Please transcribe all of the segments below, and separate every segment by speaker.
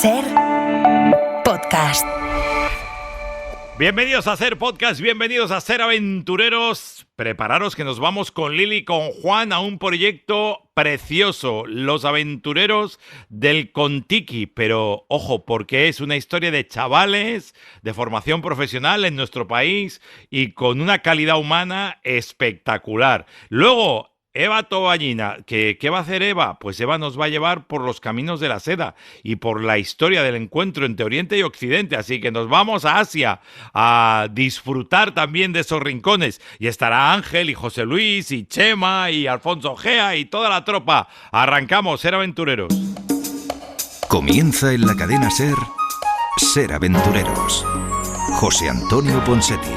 Speaker 1: Ser Podcast.
Speaker 2: Bienvenidos a Ser Podcast, bienvenidos a Ser Aventureros. Prepararos que nos vamos con Lili y con Juan a un proyecto precioso, Los Aventureros del Contiki. Pero ojo, porque es una historia de chavales de formación profesional en nuestro país y con una calidad humana espectacular. Luego, Eva Toballina, ¿qué va a hacer Eva? Pues Eva nos va a llevar por los caminos de la seda y por la historia del encuentro entre Oriente y Occidente, así que nos vamos a Asia a disfrutar también de esos rincones. Y estará Ángel y José Luis y Chema y Alfonso Gea y toda la tropa. Arrancamos, Ser Aventureros.
Speaker 3: Comienza en la cadena Ser, Ser Aventureros. José Antonio Ponseti.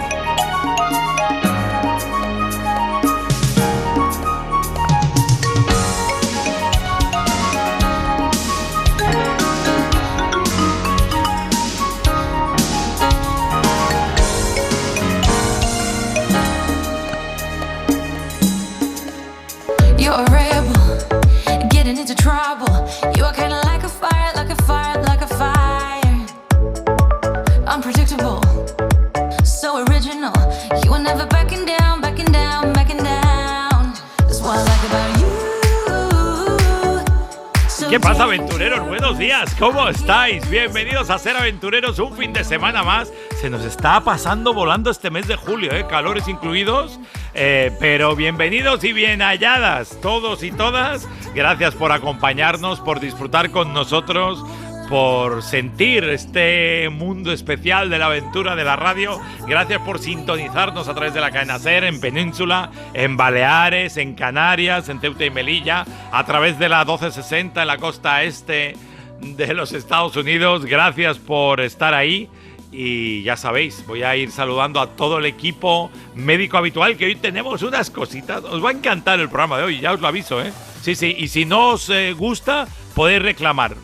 Speaker 2: ¿Qué pasa, aventureros? Buenos días, ¿cómo estáis? Bienvenidos a Ser Aventureros, un fin de semana más. Se nos está pasando volando este mes de julio, calores incluidos, pero bienvenidos y bien halladas todos y todas. Gracias por acompañarnos, por disfrutar con nosotros, por sentir este mundo especial de la aventura de la radio. Gracias por sintonizarnos a través de la cadena Ser en Península, en Baleares, en Canarias, en Ceuta y Melilla, a través de la 1260 en la costa este de los Estados Unidos. Gracias por estar ahí. Y ya sabéis, voy a ir saludando a todo el equipo médico habitual, que hoy tenemos unas cositas. Os va a encantar el programa de hoy, ya os lo aviso, ¿eh? Sí, y si no os gusta, podéis reclamar.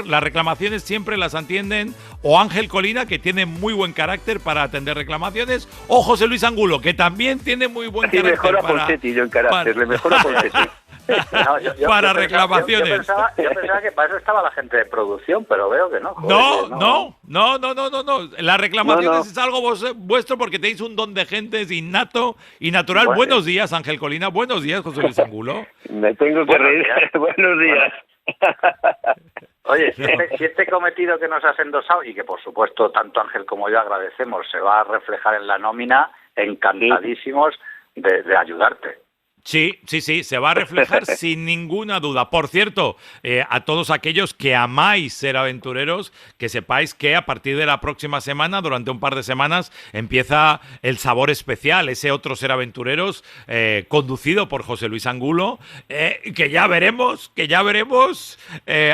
Speaker 2: Las reclamaciones siempre las atienden o Ángel Colina, que tiene muy buen carácter para atender reclamaciones, o José Luis Angulo, que también tiene muy buen carácter.
Speaker 4: Mejora Ponseti, yo en carácter, le mejora Ponseti.
Speaker 2: No, para reclamaciones.
Speaker 4: Yo pensaba que para eso estaba la gente de producción, pero veo que no.
Speaker 2: No. Las reclamaciones es algo vuestro porque tenéis un don de gente innato y natural. Bueno. Buenos días, Ángel Colina. Buenos días, José Luis Angulo.
Speaker 4: Me tengo que reír. Buenos días. Oye, si este cometido que nos has endosado y que por supuesto tanto Ángel como yo agradecemos se va a reflejar en la nómina, encantadísimos de ayudarte.
Speaker 2: Sí, se va a reflejar sin ninguna duda. Por cierto, a todos aquellos que amáis Ser Aventureros, que sepáis que a partir de la próxima semana, durante un par de semanas, empieza el Sabor Especial, ese otro Ser Aventureros, conducido por José Luis Angulo, que ya veremos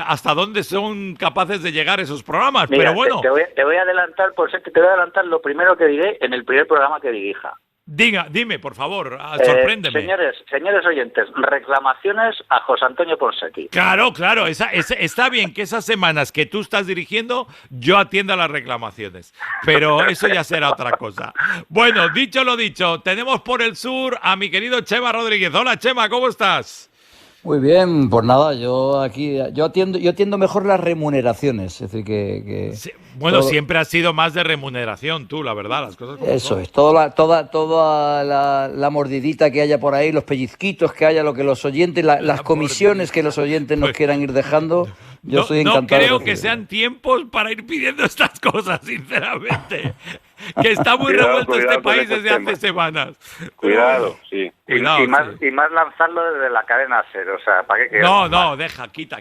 Speaker 2: hasta dónde son capaces de llegar esos programas.
Speaker 4: Mira,
Speaker 2: pero bueno.
Speaker 4: Te voy a adelantar, te voy a adelantar lo primero que diré en el primer programa que dirija.
Speaker 2: Dime, por favor, sorpréndeme.
Speaker 4: Señores oyentes, reclamaciones a José Antonio Ponseti.
Speaker 2: Claro, está bien que esas semanas que tú estás dirigiendo, yo atienda las reclamaciones, pero eso ya será otra cosa. Bueno, dicho lo dicho, tenemos por el sur a mi querido Chema Rodríguez. Hola, Chema, ¿cómo estás?
Speaker 5: Muy bien, pues nada, yo atiendo mejor las remuneraciones, es decir que
Speaker 2: sí, bueno, todo, siempre has sido más de remuneración tú, la verdad, las cosas como
Speaker 5: eso
Speaker 2: son.
Speaker 5: Es, toda la mordidita que haya por ahí, los pellizquitos que haya, lo que los oyentes, las comisiones que los oyentes nos quieran ir dejando, yo soy encantado.
Speaker 2: No creo que sean tiempos para ir pidiendo estas cosas, sinceramente. Que está muy revuelto este país desde hace semanas.
Speaker 4: Cuidado, sí.
Speaker 2: Cuidado,
Speaker 4: y más lanzarlo desde la cadena Ser, o sea, ¿para qué?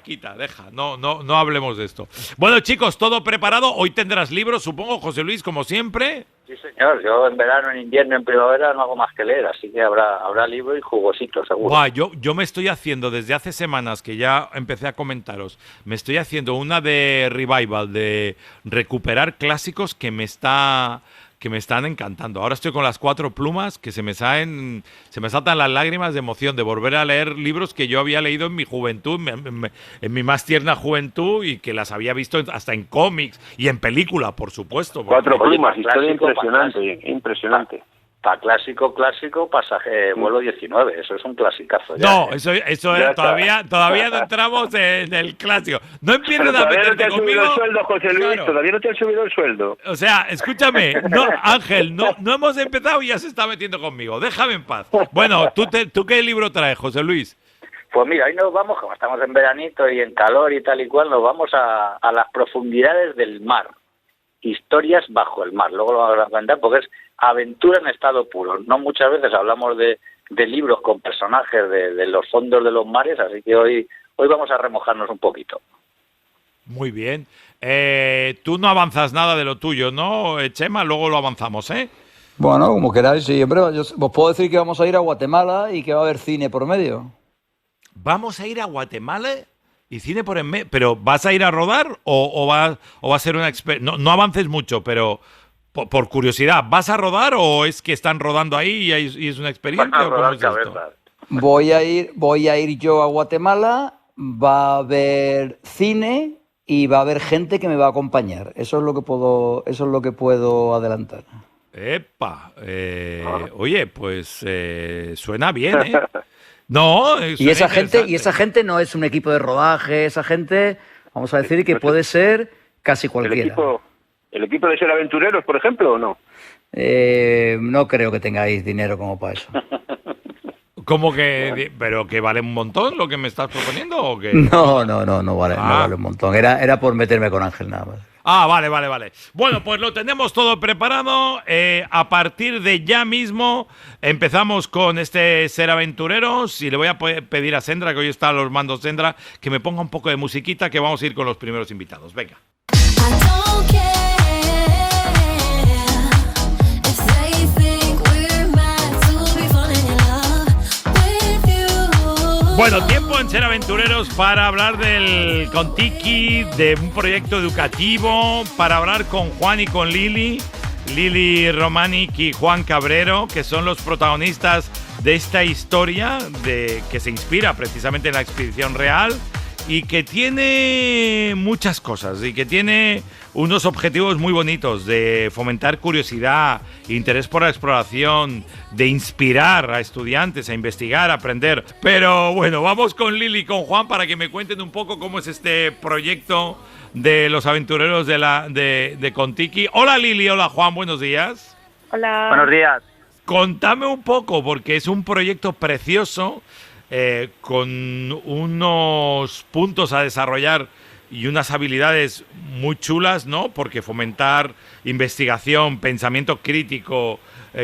Speaker 2: Quita, deja. No hablemos de esto. Bueno, chicos, todo preparado. Hoy tendrás libros, supongo, José Luis, como siempre.
Speaker 4: Sí, señor. Yo en verano, en invierno, en primavera no hago más que leer, así que habrá libro y jugosito, seguro.
Speaker 2: Buah, yo me estoy haciendo, desde hace semanas que ya empecé a comentaros, me estoy haciendo una de revival, de recuperar clásicos que me están encantando. Ahora estoy con Las Cuatro Plumas, que se me saltan las lágrimas de emoción de volver a leer libros que yo había leído en mi juventud, en mi más tierna juventud, y que las había visto hasta en cómics y en película, por supuesto.
Speaker 4: Cuatro Plumas, historia impresionante. Para clásico, pasaje, vuelo 19, eso es un clasicazo. Ya,
Speaker 2: no, eso todavía no entramos en el clásico. No empiezan a meterte conmigo.
Speaker 6: El sueldo, José Luis,
Speaker 2: Claro.
Speaker 6: todavía no te han subido el sueldo.
Speaker 2: O sea, escúchame, no, Ángel, no hemos empezado y ya se está metiendo conmigo. Déjame en paz. Bueno, ¿tú qué libro traes, José Luis?
Speaker 4: Pues mira, hoy nos vamos, como estamos en veranito y en calor y tal y cual, nos vamos a las profundidades del mar. Historias bajo el mar. Luego lo vamos a comentar porque es aventura en estado puro. No muchas veces hablamos de libros con personajes de los fondos de los mares, así que hoy vamos a remojarnos un poquito.
Speaker 2: Muy bien. Tú no avanzas nada de lo tuyo, ¿no, Chema? Luego lo avanzamos, ¿eh?
Speaker 5: Bueno, como queráis, sí, hombre, os puedo decir que vamos a ir a Guatemala y que va a haber cine por medio.
Speaker 2: Vamos a ir a Guatemala y cine por en medio. ¿Pero vas a ir a rodar o va a ser una experiencia? No avances mucho, pero por curiosidad, ¿vas a rodar o es que están rodando ahí y es una experiencia?
Speaker 4: Van a
Speaker 2: ¿o cómo
Speaker 4: rodar
Speaker 2: es esto?
Speaker 4: cabezas.
Speaker 5: Voy a ir yo a Guatemala, va a haber cine y va a haber gente que me va a acompañar. Eso es lo que puedo adelantar.
Speaker 2: ¡Epa! Oye, pues suena bien, ¿eh? No,
Speaker 5: Y esa gente no es un equipo de rodaje, esa gente, vamos a decir que puede ser casi cualquiera.
Speaker 6: ¿El equipo de Ser Aventureros, por ejemplo, o no?
Speaker 5: No creo que tengáis dinero como para eso.
Speaker 2: ¿Cómo que? ¿Pero que vale un montón lo que me estás proponiendo o qué?
Speaker 5: No vale un montón. Era por meterme con Ángel nada más.
Speaker 2: Ah, vale. Bueno, pues lo tenemos todo preparado. A partir de ya mismo empezamos con este Ser Aventureros y le voy a pedir a Sendra, que hoy está a los mandos Sendra, que me ponga un poco de musiquita, que vamos a ir con los primeros invitados. Venga. Bueno, tiempo en Ser Aventureros para hablar del Contiki, de un proyecto educativo, para hablar con Juan y con Lili Romanic y Juan Cabrero, que son los protagonistas de esta historia que se inspira precisamente en la expedición real y que tiene muchas cosas y que tiene unos objetivos muy bonitos de fomentar curiosidad, interés por la exploración, de inspirar a estudiantes a investigar, a aprender. Pero bueno, vamos con Lili y con Juan para que me cuenten un poco cómo es este proyecto de los aventureros de Contiki. Hola Lili, hola Juan, buenos días.
Speaker 7: Hola.
Speaker 4: Buenos días.
Speaker 2: Contame un poco, porque es un proyecto precioso, con unos puntos a desarrollar y unas habilidades muy chulas, ¿no? Porque fomentar investigación, pensamiento crítico,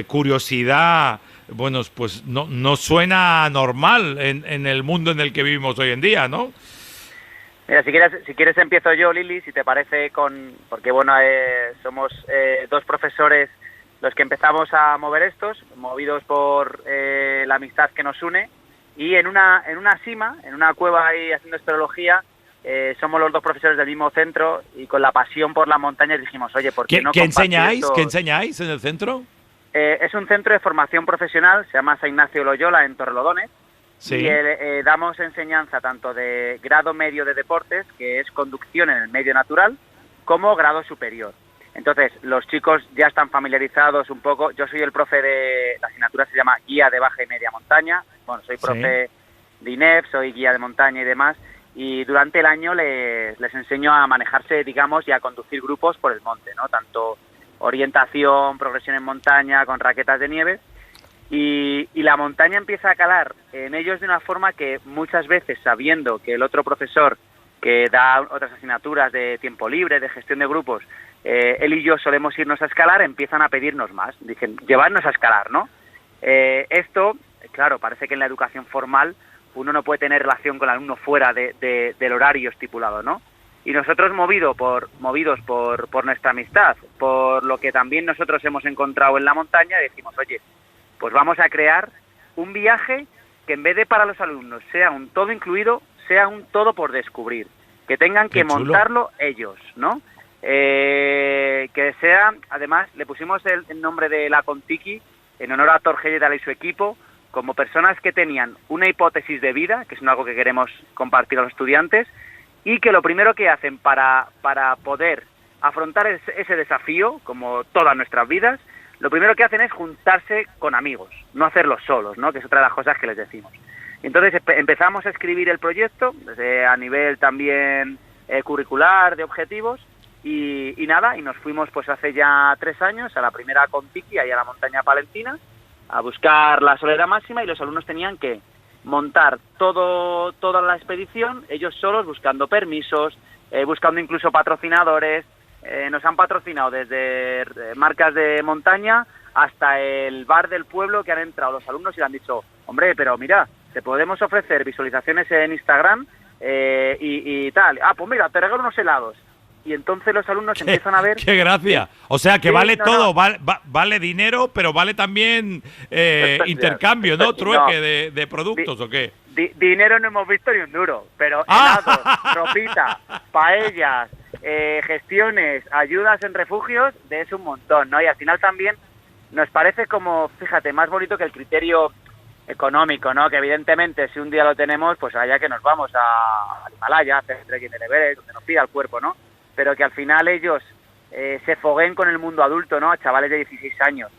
Speaker 2: curiosidad, bueno, pues no suena normal en el mundo en el que vivimos hoy en día, ¿no?
Speaker 7: Mira, si quieres empiezo yo, Lili, si te parece, porque bueno, somos dos profesores los que empezamos a mover estos, movidos por la amistad que nos une, y en una cima, en una cueva ahí haciendo espeleología, somos los dos profesores del mismo centro y con la pasión por la montaña dijimos, oye, ¿por qué no
Speaker 2: ¿Qué
Speaker 7: compartir
Speaker 2: enseñáis?
Speaker 7: estos?
Speaker 2: ¿Qué enseñáis en el centro?
Speaker 7: Es un centro de formación profesional, se llama San Ignacio Loyola en Torrelodones.
Speaker 2: Sí.
Speaker 7: Y damos enseñanza tanto de grado medio de deportes, que es conducción en el medio natural, como grado superior. Entonces, los chicos ya están familiarizados un poco. Yo soy el profe de la asignatura, se llama Guía de Baja y Media Montaña. Bueno, soy profe de INEF, soy guía de montaña y demás. Y durante el año les enseño a manejarse, digamos, y a conducir grupos por el monte, ¿no? Tanto orientación, progresión en montaña, con raquetas de nieve. Y la montaña empieza a calar en ellos de una forma que muchas veces, sabiendo que el otro profesor que da otras asignaturas de tiempo libre, de gestión de grupos, él y yo solemos irnos a escalar, empiezan a pedirnos más. Dicen, llevarnos a escalar, ¿no? Esto, claro, parece que en la educación formal uno no puede tener relación con el alumno fuera del horario estipulado, ¿no? Y nosotros, movidos por nuestra amistad, por lo que también nosotros hemos encontrado en la montaña, decimos, oye, pues vamos a crear un viaje que en vez de para los alumnos sea un todo incluido, sea un todo por descubrir, que tengan que montarlo ellos, ¿no? Que sea, además, le pusimos el nombre de la Contiki en honor a Torgelleta y su equipo, como personas que tenían una hipótesis de vida, que es algo que queremos compartir a los estudiantes, y que lo primero que hacen para poder afrontar ese desafío, como todas nuestras vidas, lo primero que hacen es juntarse con amigos, no hacerlo solos, ¿no? Que es otra de las cosas que les decimos. Y entonces empezamos a escribir el proyecto, a nivel también curricular, de objetivos, y nada, y nos fuimos pues hace ya 3 años a la primera Contiki, ahí a la montaña palentina, a buscar la soledad máxima, y los alumnos tenían que montar toda la expedición, ellos solos, buscando permisos, buscando incluso patrocinadores. Nos han patrocinado desde marcas de montaña hasta el bar del pueblo, que han entrado los alumnos y le han dicho, hombre, pero mira, te podemos ofrecer visualizaciones en Instagram y tal. Ah, pues mira, te regalo unos helados. Y entonces los alumnos empiezan a ver...
Speaker 2: ¡Qué gracia! O sea, que
Speaker 7: Sí,
Speaker 2: vale
Speaker 7: no,
Speaker 2: todo,
Speaker 7: no.
Speaker 2: vale dinero, pero vale también intercambio, ¿no? Trueque de productos, ¿o qué?
Speaker 7: Dinero no hemos visto ni un duro, pero helados, ropita, paellas, gestiones, ayudas en refugios, de eso un montón, ¿no? Y al final también nos parece como, fíjate, más bonito que el criterio económico, ¿no? Que evidentemente si un día lo tenemos, pues allá que nos vamos al Himalaya, a hacer trekking del Everest, donde nos pida el cuerpo, ¿no? Pero que al final ellos se fogueen con el mundo adulto, ¿no? A chavales de 16 años,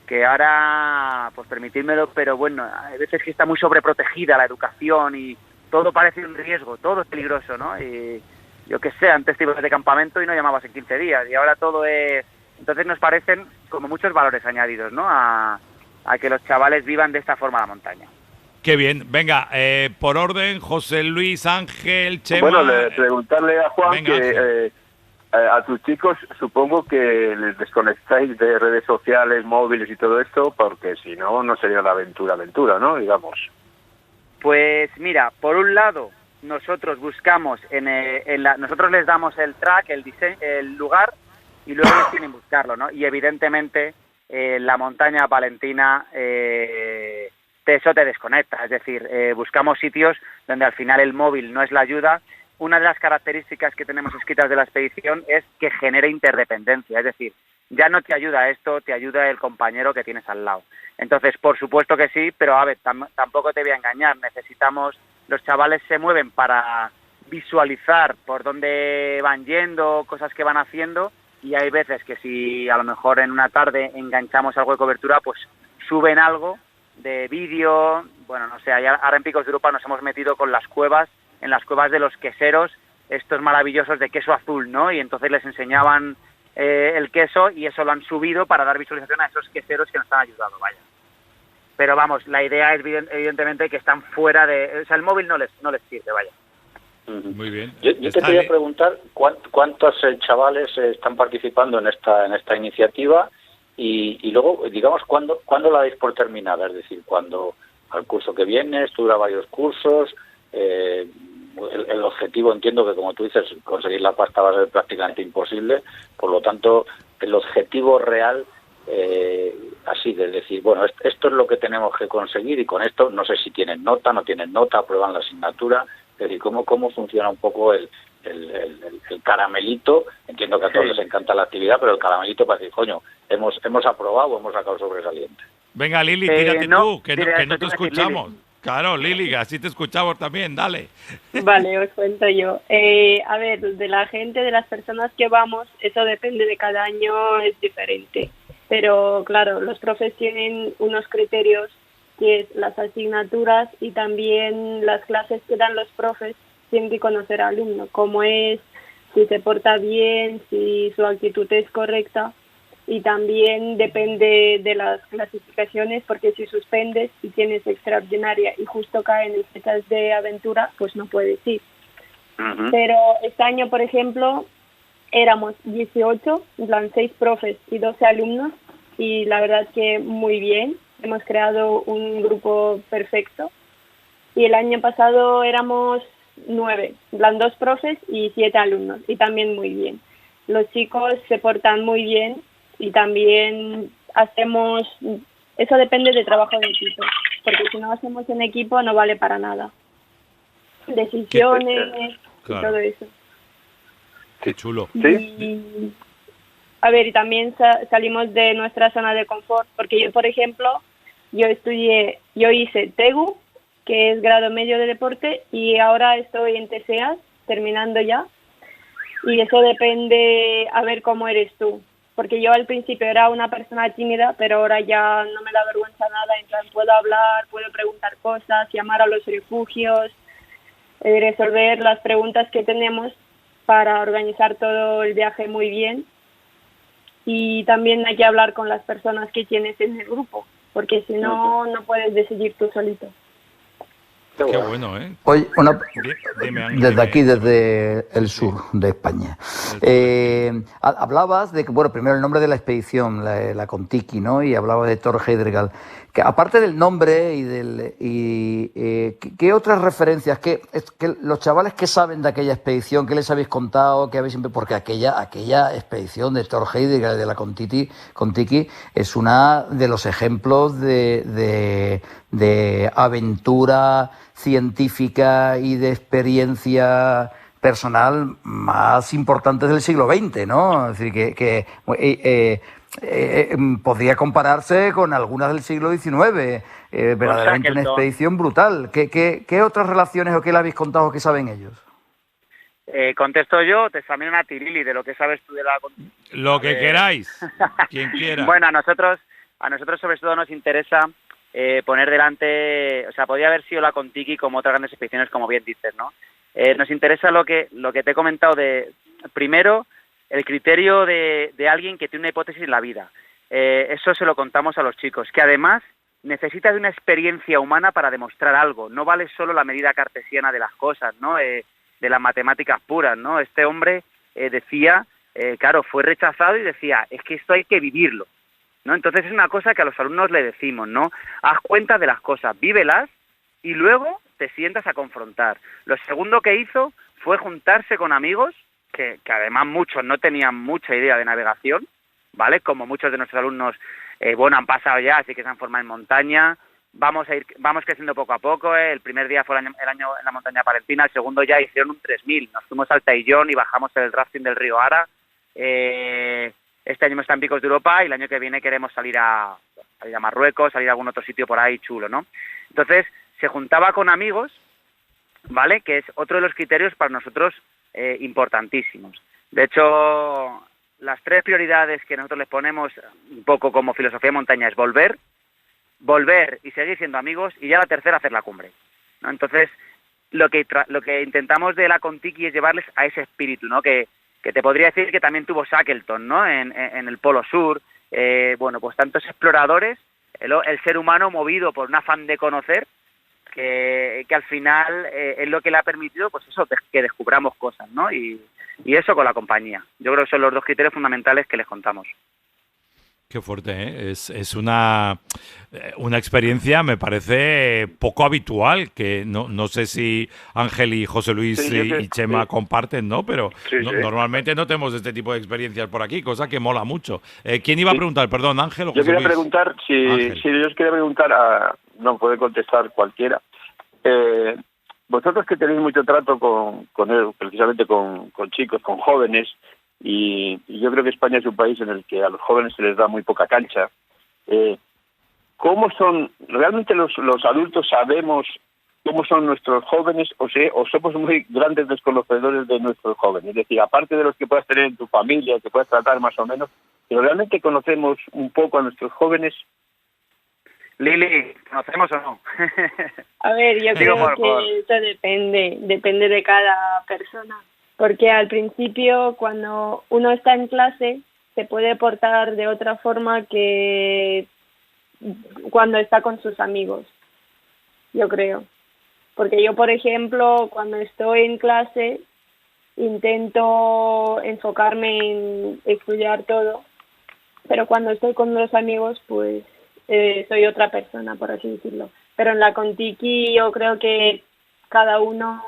Speaker 7: que ahora, pues permitírmelo, pero bueno, hay veces que está muy sobreprotegida la educación y todo parece un riesgo, todo es peligroso, ¿no? Y yo qué sé, antes te ibas de campamento y no llamabas en 15 días, y ahora todo es... Entonces nos parecen como muchos valores añadidos, ¿no? A que los chavales vivan de esta forma la montaña.
Speaker 2: Qué bien. Venga, por orden, José Luis, Ángel, Chema...
Speaker 6: Bueno, preguntarle a Juan
Speaker 2: Venga,
Speaker 6: que a tus chicos supongo que les desconectáis de redes sociales, móviles y todo esto, porque si no, no sería la aventura, ¿no? Digamos.
Speaker 7: Pues mira, por un lado, nosotros buscamos, nosotros les damos el track, el lugar, y luego ellos tienen que buscarlo, ¿no? Y evidentemente la montaña palentina, eso te desconecta, es decir, buscamos sitios donde al final el móvil no es la ayuda. Una de las características que tenemos escritas de la expedición es que genere interdependencia, es decir, ya no te ayuda esto, te ayuda el compañero que tienes al lado. Entonces, por supuesto que sí, pero a ver, tampoco te voy a engañar, los chavales se mueven para visualizar por dónde van yendo, cosas que van haciendo, y hay veces que si a lo mejor en una tarde enganchamos algo de cobertura, pues suben algo de vídeo, bueno, no sé, ahora en Picos de Europa nos hemos metido con las cuevas, en las cuevas de los queseros, estos maravillosos de queso azul, ¿no? Y entonces les enseñaban el queso y eso lo han subido para dar visualización a esos queseros que nos han ayudado, vaya. Pero vamos, la idea es evidentemente que están fuera de... O sea, el móvil no les sirve, vaya.
Speaker 2: Muy bien.
Speaker 8: Yo te quería preguntar cuántos chavales están participando en esta iniciativa y luego, digamos, ¿cuándo la dais por terminada? Es decir, cuando al curso que viene, esto dura varios cursos... el objetivo, entiendo que como tú dices, conseguir la pasta va a ser prácticamente imposible, por lo tanto el objetivo real así de decir, bueno, esto es lo que tenemos que conseguir y con esto no sé si tienen nota, no tienen nota, aprueban la asignatura, es decir, cómo funciona un poco el caramelito. Entiendo que a todos les encanta la actividad, pero el caramelito para decir, coño, hemos aprobado, hemos sacado sobresaliente.
Speaker 2: Venga, Lili, tírate tú, que no te
Speaker 7: Lili.
Speaker 2: escuchamos. Claro, Lili, así te escuchamos también, dale.
Speaker 9: Vale, os cuento yo. A ver, de la gente, de las personas que vamos, eso depende de cada año, es diferente. Pero claro, los profes tienen unos criterios, que es las asignaturas y también las clases que dan los profes, tienen que conocer al alumno, cómo es, si se porta bien, si su actitud es correcta. Y también depende de las clasificaciones, porque si suspendes y tienes extraordinaria y justo caen en fechas de aventura, pues no puedes ir.
Speaker 8: Uh-huh.
Speaker 9: Pero este año, por ejemplo, éramos 18, en plan 6 profes y 12 alumnos, y la verdad que muy bien, hemos creado un grupo perfecto. Y el año pasado éramos 9, en plan 2 profes y 7 alumnos, y también muy bien. Los chicos se portan muy bien. Y también eso depende del trabajo de equipo, porque si no hacemos en equipo no vale para nada. Decisiones
Speaker 2: Claro.
Speaker 9: y todo eso.
Speaker 2: Qué chulo.
Speaker 6: Sí.
Speaker 9: A ver, y también salimos de nuestra zona de confort, porque yo, por ejemplo, yo hice TEGU, que es grado medio de deporte, y ahora estoy en TSEAS, terminando ya, y eso depende a ver cómo eres tú. porque yo al principio era una persona tímida, pero ahora ya no me da vergüenza nada, en plan, puedo hablar, puedo preguntar cosas, llamar a los refugios, resolver las preguntas que tenemos para organizar todo el viaje muy bien. Y también hay que hablar con las personas que tienes en el grupo, porque si no, no puedes decidir tú solito.
Speaker 2: Qué bueno, ¿eh?
Speaker 5: Oye,
Speaker 2: Dime, Ángel,
Speaker 5: desde aquí, desde el sur de España. Hablabas de que, bueno, primero el nombre de la expedición, la Kon-Tiki, ¿no? Y hablabas de Thor Heyerdahl. Que aparte del nombre ¿qué otras referencias? Que los chavales, ¿qué saben de aquella expedición? ¿Qué les habéis contado? ¿Qué habéis siempre? Porque aquella expedición de Thor Heyerdahl, de la Kon-Tiki, es una de los ejemplos de aventura científica y de experiencia personal más importantes del siglo XX, ¿no? Es decir, que podría compararse con algunas del siglo XIX, verdaderamente una expedición brutal. ¿Qué otras relaciones o qué le habéis contado o qué saben ellos?
Speaker 7: Contesto yo, te examino a ti, Lili, de lo que sabes tú de la...
Speaker 2: Lo que queráis, quien quiera.
Speaker 7: Bueno, a nosotros sobre todo nos interesa poner delante, o sea, podría haber sido la Kon-Tiki como otras grandes expediciones, como bien dices, ¿no? Nos interesa lo que te he comentado de, primero, el criterio de alguien que tiene una hipótesis en la vida. Eso se lo contamos a los chicos, que además necesita de una experiencia humana para demostrar algo. No vale solo la medida cartesiana de las cosas, ¿no? De las matemáticas puras, ¿no? Este hombre decía, claro, fue rechazado y decía, es que esto hay que vivirlo, ¿no? Entonces es una cosa que a los alumnos le decimos, ¿no? Haz cuenta de las cosas, vívelas y luego te sientas a confrontar. Lo segundo que hizo fue juntarse con amigos que además muchos no tenían mucha idea de navegación, ¿vale? Como muchos de nuestros alumnos, han pasado ya, así que se han formado en montaña. Vamos creciendo poco a poco. El primer día fue el año en la montaña palentina, el segundo ya hicieron un 3000. Nos fuimos al Taillón y bajamos el rafting del río Ara. Este año está en Picos de Europa y el año que viene queremos salir a Marruecos, salir a algún otro sitio por ahí chulo, ¿no? Entonces, se juntaba con amigos, ¿vale? Que es otro de los criterios para nosotros importantísimos. De hecho, las 3 prioridades que nosotros les ponemos un poco como filosofía de montaña es volver y seguir siendo amigos, y ya la tercera, hacer la cumbre, ¿no? Entonces, lo que intentamos de la Kon-Tiki es llevarles a ese espíritu, ¿no? Que te podría decir que también tuvo Shackleton, ¿no? En el Polo Sur. Pues tantos exploradores, el ser humano movido por un afán de conocer, que al final es lo que le ha permitido, pues eso, que descubramos cosas, ¿no? Y eso con la compañía. Yo creo que son los 2 criterios fundamentales que les contamos.
Speaker 2: Qué fuerte, ¿eh? Es una experiencia, me parece, poco habitual, que no sé si Ángel y José Luis y Chema comparten, ¿no? Pero normalmente no tenemos este tipo de experiencias por aquí, cosa que mola mucho. ¿Quién iba a preguntar? Perdón, Ángel o José Luis.
Speaker 6: Yo quería preguntar, no puede contestar cualquiera. Vosotros que tenéis mucho trato con él, precisamente con chicos, con jóvenes, y yo creo que España es un país en el que a los jóvenes se les da muy poca cancha. ¿Cómo son realmente los adultos? ¿Sabemos cómo son nuestros jóvenes o somos muy grandes desconocedores de nuestros jóvenes? Es decir, aparte de los que puedas tener en tu familia, que puedas tratar más o menos, pero realmente conocemos un poco a nuestros jóvenes.
Speaker 7: Lili, ¿conocemos o no?
Speaker 9: A ver, yo creo que eso depende de cada persona. Porque al principio, cuando uno está en clase, se puede portar de otra forma que cuando está con sus amigos, yo creo. Porque yo, por ejemplo, cuando estoy en clase, intento enfocarme en estudiar todo, pero cuando estoy con los amigos, pues soy otra persona, por así decirlo. Pero en la Kon-Tiki yo creo que cada uno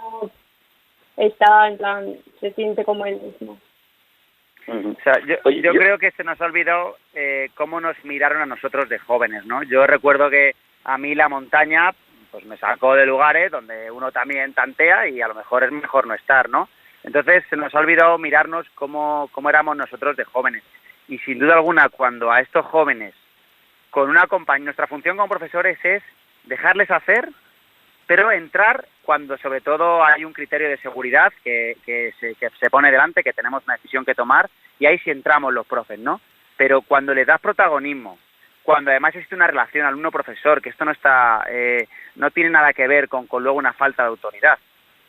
Speaker 9: está, en plan, se siente como él mismo.
Speaker 7: O sea, yo creo que se nos ha olvidado cómo nos miraron a nosotros de jóvenes, ¿no? Yo recuerdo que a mí la montaña pues me sacó de lugares donde uno también tantea y a lo mejor es mejor no estar, ¿no? Entonces se nos ha olvidado mirarnos cómo éramos nosotros de jóvenes. Y sin duda alguna, cuando a estos jóvenes, con una compañía, nuestra función como profesores es dejarles hacer, pero entrar cuando sobre todo hay un criterio de seguridad que se pone delante, que tenemos una decisión que tomar, y ahí sí entramos los profes, ¿no? pero cuando le das protagonismo, cuando además existe una relación alumno-profesor, que esto no está, no tiene nada que ver con luego una falta de autoridad.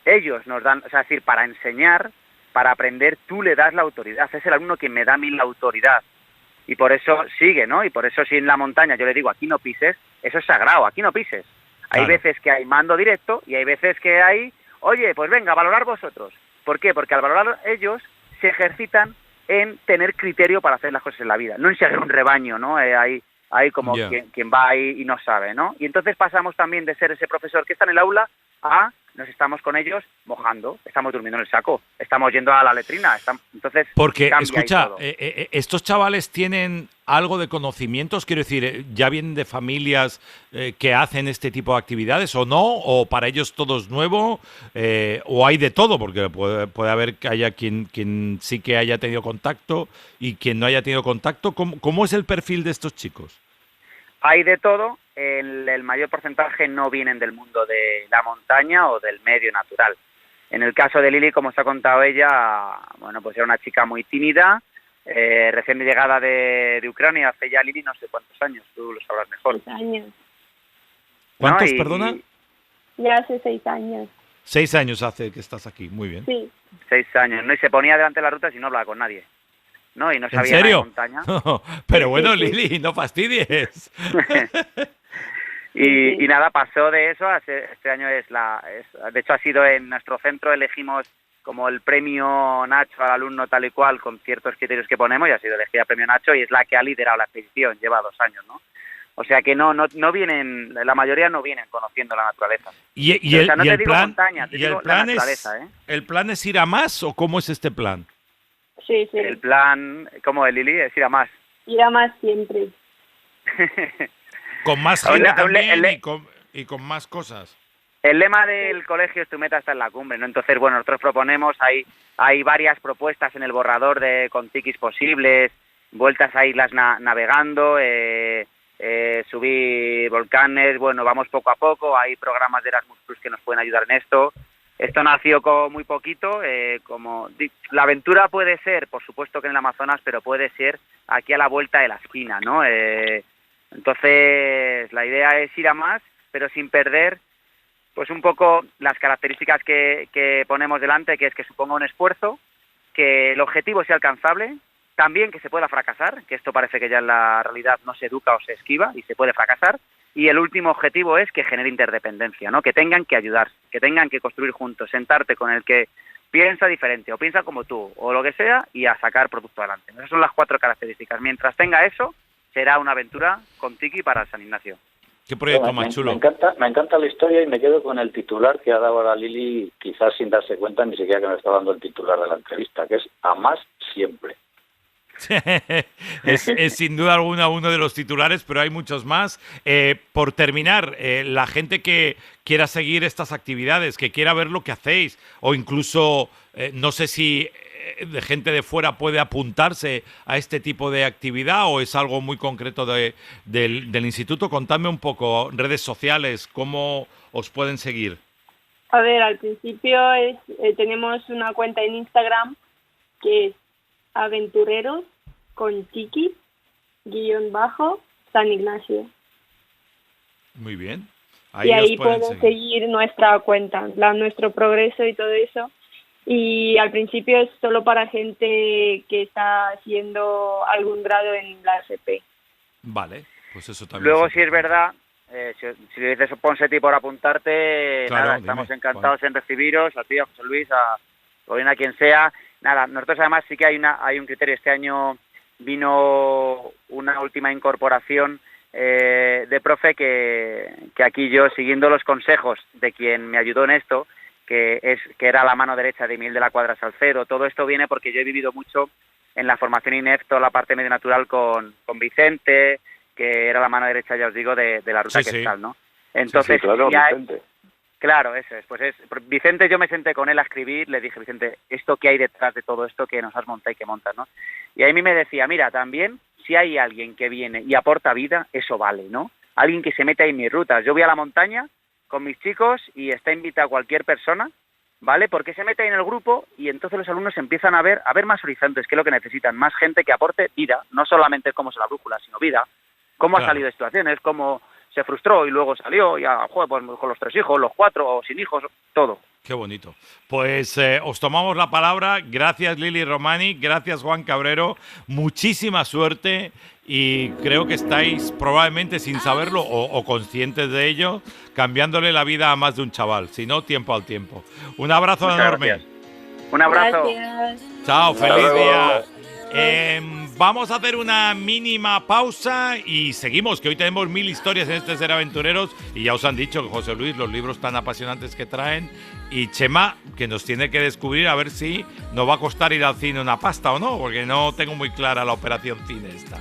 Speaker 7: Ellos nos dan, o sea, es decir, para enseñar, para aprender, tú le das la autoridad, es el alumno quien me da a mí la autoridad. Y por eso sigue, ¿no? Y por eso si en la montaña yo le digo, aquí no pises, eso es sagrado, aquí no pises. Hay veces que hay mando directo y hay veces que hay, oye, pues venga, valorar vosotros. ¿Por qué? Porque al valorar ellos se ejercitan en tener criterio para hacer las cosas en la vida, no en seguir un rebaño, ¿no? Hay como quien va ahí y no sabe, ¿no? Y entonces pasamos también de ser ese profesor que está en el aula a nos estamos con ellos mojando, estamos durmiendo en el saco, estamos yendo a la letrina, entonces
Speaker 2: porque
Speaker 7: cambia
Speaker 2: escucha, estos chavales tienen algo de conocimientos, quiero decir, ya vienen de familias que hacen este tipo de actividades o no, o para ellos todo es nuevo, o hay de todo, porque puede haber que haya quien sí que haya tenido contacto y quien no haya tenido contacto. ¿Cómo es el perfil de estos chicos?
Speaker 7: Hay de todo, el mayor porcentaje no vienen del mundo de la montaña o del medio natural. En el caso de Lili, como os ha contado ella, bueno, pues era una chica muy tímida, recién llegada de Ucrania, hace ya Lili no sé cuántos años, tú lo sabrás mejor.
Speaker 9: 6 años.
Speaker 2: ¿Cuántos,
Speaker 7: ¿No?
Speaker 2: perdona?
Speaker 9: Ya hace 6 años.
Speaker 2: 6 años hace que estás aquí, muy bien.
Speaker 9: Sí.
Speaker 7: 6 años, ¿no? Y se ponía delante de la ruta y no hablaba con nadie. ¿No? Y no sabía
Speaker 2: ¿En serio?
Speaker 7: nada de montaña.
Speaker 2: Pero bueno, Lili, no fastidies.
Speaker 7: Y nada, pasó de eso. Este año de hecho ha sido en nuestro centro, elegimos como el premio Nacho al alumno tal y cual, con ciertos criterios que ponemos, y ha sido elegida premio Nacho, y es la que ha liderado la expedición, lleva 2 años, ¿no? O sea que no vienen, la mayoría no vienen conociendo la naturaleza.
Speaker 2: ¿El plan es ir a más o cómo es este plan?
Speaker 9: Sí.
Speaker 7: El plan, como de Lili, es ir a más.
Speaker 9: Ir a más siempre.
Speaker 2: Con más gente también y con más cosas.
Speaker 7: El lema del colegio es tu meta está en la cumbre, ¿no? Entonces, bueno, nosotros proponemos, hay varias propuestas en el borrador con tikis posibles, vueltas a islas navegando, subir volcanes, bueno, vamos poco a poco, hay programas de Erasmus Plus que nos pueden ayudar en esto. Esto nació con muy poquito, la aventura puede ser, por supuesto que en el Amazonas, pero puede ser aquí a la vuelta de la esquina, ¿no? Entonces, la idea es ir a más, pero sin perder, pues un poco las características que ponemos delante, que es que suponga un esfuerzo, que el objetivo sea alcanzable, también que se pueda fracasar, que esto parece que ya en la realidad no se educa o se esquiva y se puede fracasar. Y el último objetivo es que genere interdependencia, ¿no? Que tengan que ayudarse, que tengan que construir juntos, sentarte con el que piensa diferente o piensa como tú o lo que sea y a sacar producto adelante. Esas son las 4 características. Mientras tenga eso, será una aventura con Tiki para San Ignacio.
Speaker 2: ¿Qué proyecto más chulo?
Speaker 8: Me encanta la historia y me quedo con el titular que ha dado ahora Lili, quizás sin darse cuenta ni siquiera que me está dando el titular de la entrevista, que es a más siempre.
Speaker 2: es sin duda alguna uno de los titulares, pero hay muchos más. Por terminar, la gente que quiera seguir estas actividades, que quiera ver lo que hacéis, o incluso, no sé si de gente de fuera puede apuntarse a este tipo de actividad o es algo muy concreto del instituto. Contadme un poco, redes sociales, cómo os pueden seguir.
Speaker 9: A ver, al principio tenemos una cuenta en Instagram que es aventureros con Tiki _San Ignacio.
Speaker 2: Muy bien.
Speaker 9: Y ahí pueden seguir nuestra cuenta, nuestro progreso y todo eso. Y al principio es solo para gente que está haciendo algún grado en la FP.
Speaker 2: Vale, pues eso también.
Speaker 7: Luego, si es verdad, si le dices Ponseti por apuntarte, claro, nada, estamos encantados en recibiros, a ti, a José Luis, a Paulina, a quien sea. Nada, nosotros además sí que hay un criterio. Este año vino una última incorporación de profe que aquí yo, siguiendo los consejos de quien me ayudó en esto, que era la mano derecha de Miguel de la Cuadra Salcedo. Todo esto viene porque yo he vivido mucho en la formación INEF, toda la parte medio natural con Vicente, que era la mano derecha, ya os digo, de la ruta Quetzal, ¿no? Entonces,
Speaker 6: claro, Vicente.
Speaker 7: Claro, eso es. Pues Vicente, yo me senté con él a escribir, le dije, Vicente, ¿esto qué hay detrás de todo esto que nos has montado y que montas, no? Y a mí me decía, mira, también, si hay alguien que viene y aporta vida, eso vale, ¿no? Alguien que se mete en mis rutas. Yo voy a la montaña con mis chicos y está invitada cualquier persona ¿vale? Porque se mete en el grupo y entonces los alumnos empiezan a ver más horizontes, que es lo que necesitan, más gente que aporte vida, no solamente cómo es la brújula, sino vida, cómo ha salido de situaciones, cómo se frustró y luego salió, y pues con los 3 hijos, los 4, o sin hijos, todo.
Speaker 2: Qué bonito. Pues os tomamos la palabra. Gracias, Lili Romani. Gracias, Juan Cabrero. Muchísima suerte y creo que estáis probablemente sin saberlo o conscientes de ello, cambiándole la vida a más de un chaval. Si no, tiempo al tiempo. Un abrazo
Speaker 7: Muchas
Speaker 2: enorme.
Speaker 7: Gracias. Un abrazo.
Speaker 9: Gracias.
Speaker 2: Chao, feliz día. Vamos a hacer una mínima pausa y seguimos, que hoy tenemos 1000 historias en este Ser Aventureros y ya os han dicho que José Luis, los libros tan apasionantes que traen, y Chema, que nos tiene que descubrir a ver si nos va a costar ir al cine una pasta o no, porque no tengo muy clara la operación cine esta.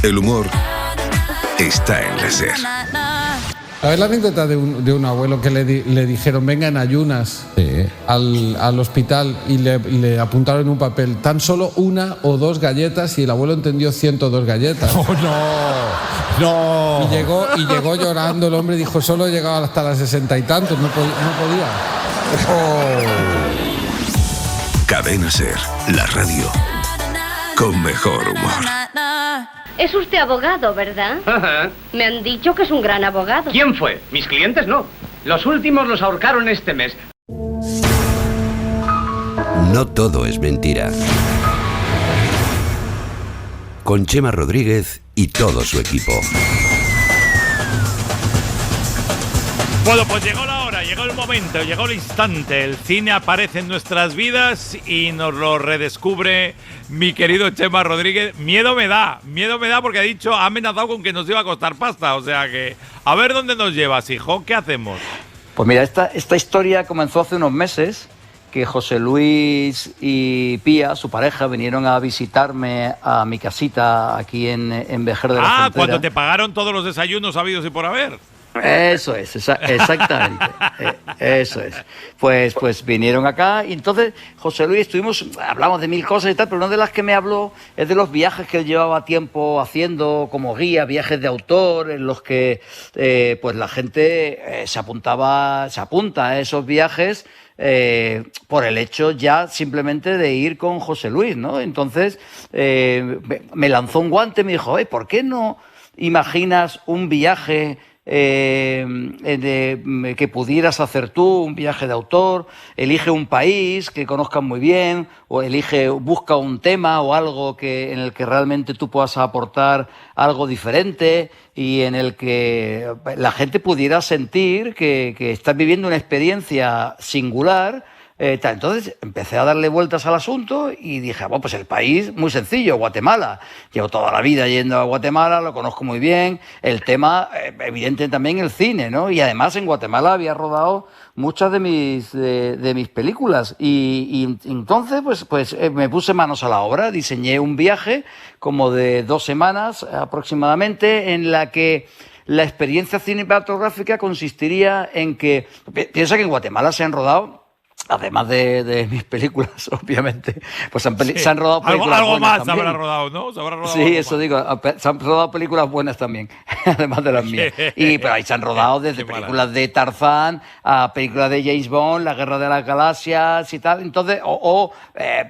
Speaker 3: El humor está en la SER.
Speaker 10: A ver la anécdota de un abuelo que le dijeron venga en ayunas al hospital y le apuntaron en un papel tan solo 1 o 2 galletas y el abuelo entendió 102 galletas.
Speaker 11: ¡Oh, no!
Speaker 10: Y llegó llorando el hombre y dijo solo he llegado hasta las 60 y tantos, no podía.
Speaker 11: Oh.
Speaker 3: Cadena SER, la radio con mejor humor.
Speaker 12: Es usted abogado, ¿verdad?
Speaker 13: Ajá.
Speaker 12: Me han dicho que es un gran abogado.
Speaker 13: ¿Quién fue? Mis clientes no. Los últimos los ahorcaron este mes.
Speaker 14: No todo es mentira. Con Chema Rodríguez y todo su equipo.
Speaker 2: Bueno, pues llegó la hora, llegó el momento, llegó el instante. El cine aparece en nuestras vidas y nos lo redescubre mi querido Chema Rodríguez. Miedo me da porque ha amenazado con que nos iba a costar pasta. O sea que, a ver dónde nos llevas, hijo, ¿qué hacemos?
Speaker 5: Pues mira, esta historia comenzó hace unos meses, que José Luis y Pía, su pareja, vinieron a visitarme a mi casita aquí en Vejer de la Frontera.
Speaker 2: Cuando te pagaron todos los desayunos habidos y por haber.
Speaker 5: Eso es, exactamente. Eso es. Pues vinieron acá y entonces José Luis hablamos de 1000 cosas y tal, pero una de las que me habló es de los viajes que él llevaba tiempo haciendo como guía, viajes de autor, en los que pues la gente se apunta a esos viajes por el hecho ya simplemente de ir con José Luis, ¿no? Entonces me lanzó un guante y me dijo, ¿por qué no imaginas un viaje que pudieras hacer tú, un viaje de autor? Elige un país que conozcas muy bien o busca un tema o algo en el que realmente tú puedas aportar algo diferente y en el que la gente pudiera sentir que estás viviendo una experiencia singular. Entonces empecé a darle vueltas al asunto y dije, pues el país, muy sencillo, Guatemala. Llevo toda la vida yendo a Guatemala, lo conozco muy bien. El tema, evidente también el cine, ¿no? Y además en Guatemala había rodado muchas de mis películas. Y entonces pues me puse manos a la obra, diseñé un viaje como de 2 semanas aproximadamente en la que la experiencia cinematográfica consistiría en que, piensa que en Guatemala se han rodado, además de mis películas, obviamente, pues se han rodado películas
Speaker 2: algo
Speaker 5: buenas
Speaker 2: más
Speaker 5: también.
Speaker 2: habrá rodado, ¿no?
Speaker 5: Sí, eso digo, se han rodado películas buenas también, además de las mías. Pero ahí se han rodado desde películas de Tarzán a películas de James Bond, La Guerra de las Galaxias y tal. Entonces,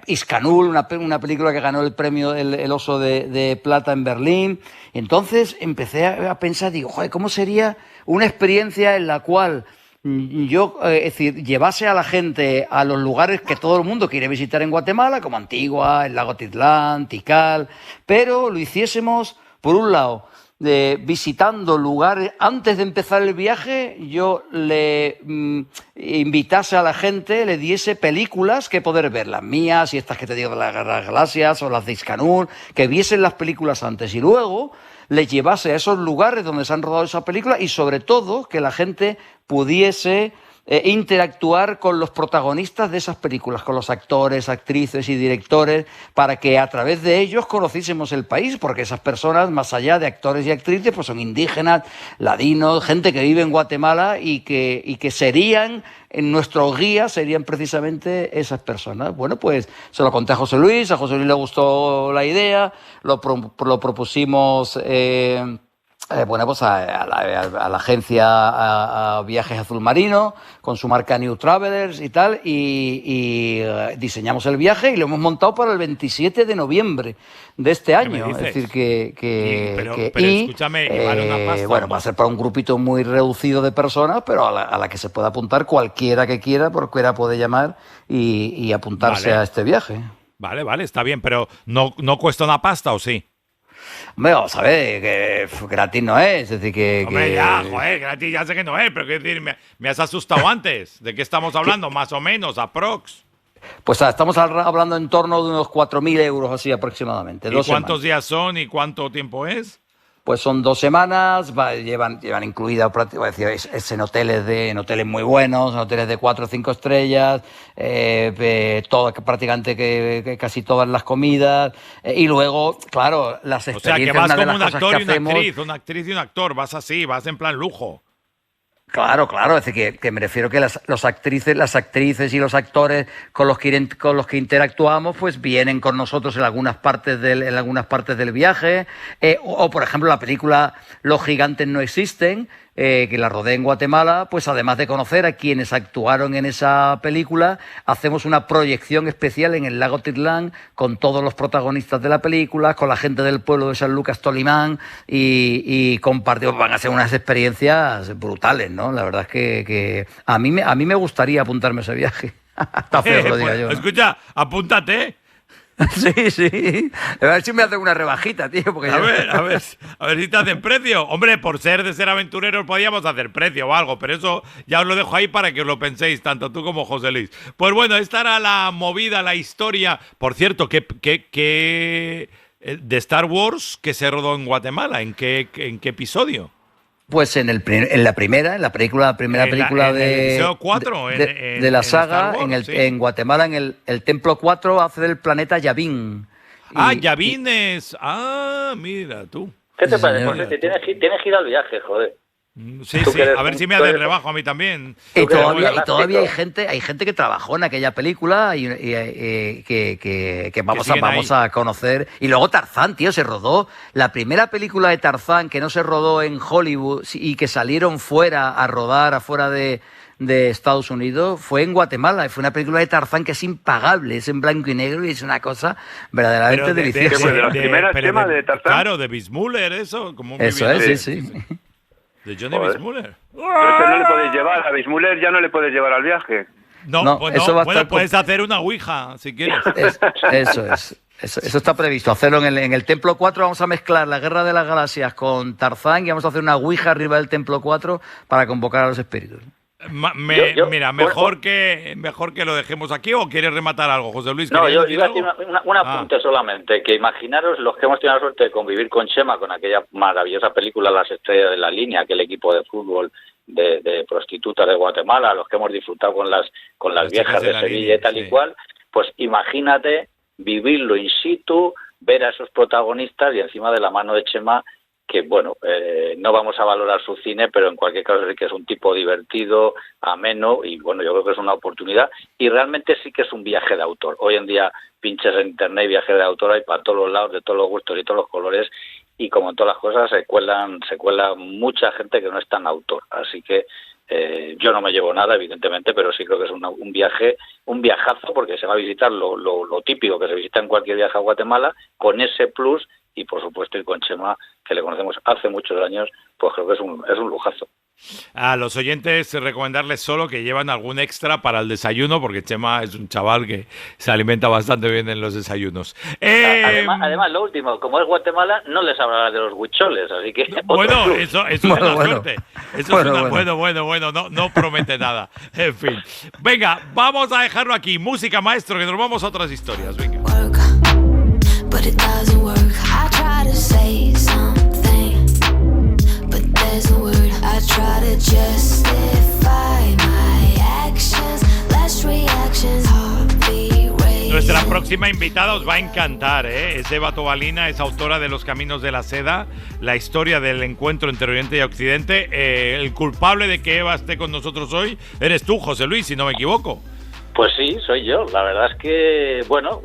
Speaker 5: Iscanul, una película que ganó el premio el Oso de Plata en Berlín. Entonces empecé a pensar, digo, joder, ¿cómo sería una experiencia en la cual yo, es decir, llevase a la gente a los lugares que todo el mundo quiere visitar en Guatemala, como Antigua, el lago Titlán, Tikal, pero lo hiciésemos, por un lado, visitando lugares. Antes de empezar el viaje, yo le invitase a la gente, le diese películas que poder ver, las mías y estas que te digo de las Galaxias o las de Iscanur, que viesen las películas antes y luego les llevase a esos lugares donde se han rodado esas películas y sobre todo que la gente pudiese interactuar con los protagonistas de esas películas, con los actores, actrices y directores, para que a través de ellos conociésemos el país, porque esas personas, más allá de actores y actrices, pues son indígenas, ladinos, gente que vive en Guatemala y que serían, en nuestro guía, serían precisamente esas personas. Bueno, pues se lo conté a José Luis le gustó la idea, lo propusimos... pues a la agencia a Viajes Azul Marino con su marca New Travelers y tal, y diseñamos el viaje y lo hemos montado para el 27 de noviembre de este año. Es decir, pero
Speaker 2: escúchame, vale una pasta.
Speaker 5: Bueno, va a ser para un grupito muy reducido de personas, pero a la que se pueda apuntar cualquiera que quiera, porque puede llamar y apuntarse a este viaje.
Speaker 2: Vale, está bien, pero ¿no cuesta una pasta o sí?
Speaker 5: Hombre, vamos a ver, que gratis no es, decir que...
Speaker 2: Hombre, ya, joder, gratis ya sé que no es, pero quiero decir, me has asustado antes. ¿De qué estamos hablando? Más o menos, aprox.
Speaker 5: Pues estamos hablando en torno de unos 4.000 euros así aproximadamente.
Speaker 2: ¿Y cuántos días son y cuánto tiempo es?
Speaker 5: Pues son 2 semanas, llevan incluida, es en hoteles muy buenos, en hoteles de 4 o 5 estrellas, prácticamente que casi todas las comidas, y luego, claro, las experiencias.
Speaker 2: O sea, que vas como un actor y una actriz, una actriz y un actor, vas así, vas en plan lujo.
Speaker 5: Claro, es decir, que me refiero que las actrices y los actores con los que interactuamos, pues vienen con nosotros en algunas partes del viaje, o por ejemplo la película Los gigantes no existen, que la rodé en Guatemala, pues además de conocer a quienes actuaron en esa película, hacemos una proyección especial en el lago Titlán con todos los protagonistas de la película, con la gente del pueblo de San Lucas Tolimán, y compartimos. Van a ser unas experiencias brutales, ¿no? La verdad es que a mí me gustaría apuntarme a ese viaje. Está feo que lo diga yo, ¿no?
Speaker 2: Escucha, apúntate.
Speaker 5: Sí. A ver si me hacen una rebajita, tío. Porque
Speaker 2: a ver si te hacen precio. Hombre, por ser aventureros podíamos hacer precio o algo, pero eso ya os lo dejo ahí para que os lo penséis, tanto tú como José Luis. Pues bueno, esta era la movida, la historia. Por cierto, ¿qué de Star Wars que se rodó en Guatemala? ¿En qué episodio?
Speaker 5: Pues en la primera película de
Speaker 2: episodio 4,
Speaker 5: de la saga, Wars, en Guatemala, en el Templo 4 hace del planeta Yavin.
Speaker 2: Yavin es... mira tú.
Speaker 8: ¿Qué te parece, José? Tienes que ir al viaje, joder.
Speaker 2: Sí, a ver si me hacen rebajo a mí también.
Speaker 5: Y todavía hay gente que trabajó en aquella película y que vamos a conocer. Y luego Tarzán, tío, se rodó la primera película de Tarzán que no se rodó en Hollywood y que salieron fuera a rodar afuera de Estados Unidos, fue en Guatemala. Fue una película de Tarzán que es impagable, es en blanco y negro y es una cosa verdaderamente deliciosa.
Speaker 6: ¿De las primeras temas de Tarzán?
Speaker 2: Claro, de Bismuller, eso.
Speaker 5: Eso es, sí.
Speaker 2: De Johnny Bismuller.
Speaker 6: Pero no le podéis llevar, a Bismuller ya no le puedes llevar al viaje.
Speaker 2: No, puedes hacer una ouija, si quieres.
Speaker 5: Eso es. Eso está previsto, hacerlo en el Templo 4. Vamos a mezclar la Guerra de las Galaxias con Tarzán y vamos a hacer una ouija arriba del Templo 4 para convocar a los espíritus.
Speaker 2: Mira, mejor que lo dejemos aquí, ¿o quieres rematar algo, José Luis?
Speaker 8: No, yo iba a decir un apunte solamente, que imaginaros los que hemos tenido la suerte de convivir con Chema, con aquella maravillosa película Las Estrellas de la Línea, aquel equipo de fútbol de prostitutas de Guatemala, los que hemos disfrutado con las viejas de Sevilla y tal y cual, pues imagínate vivirlo in situ, ver a esos protagonistas y encima de la mano de Chema, que bueno, no vamos a valorar su cine, pero en cualquier caso sí que es un tipo divertido, ameno, y bueno, yo creo que es una oportunidad, y realmente sí que es un viaje de autor. Hoy en día pinches en internet y viajes de autor hay para todos los lados, de todos los gustos y todos los colores, y como en todas las cosas se cuela mucha gente que no es tan autor, así que yo no me llevo nada, evidentemente, pero sí creo que es un viajazo, porque se va a visitar lo típico que se visita en cualquier viaje a Guatemala, con ese plus, y por supuesto ir con Chema, que le conocemos hace muchos años, pues creo que es un lujazo.
Speaker 2: A los oyentes recomendarles solo que llevan algún extra para el desayuno, porque Chema es un chaval que se alimenta bastante bien en los desayunos.
Speaker 8: Además, lo último, como es Guatemala, no les hablará de los huicholes, así que...
Speaker 2: Bueno, eso es una suerte. Eso es bueno, no promete nada. En fin. Venga, vamos a dejarlo aquí. Música, maestro, que nos vamos a otras historias. Venga.
Speaker 15: But it doesn't work. I try to say something, but there's no word. I try to justify my
Speaker 2: próxima invitada os va a encantar, ¿eh? Es Eva Tobalina, es autora de Los Caminos de la Seda, la historia del encuentro entre Oriente y Occidente. El culpable de que Eva esté con nosotros hoy eres tú, José Luis, si no me equivoco.
Speaker 8: Pues sí, soy yo. La verdad es que, bueno,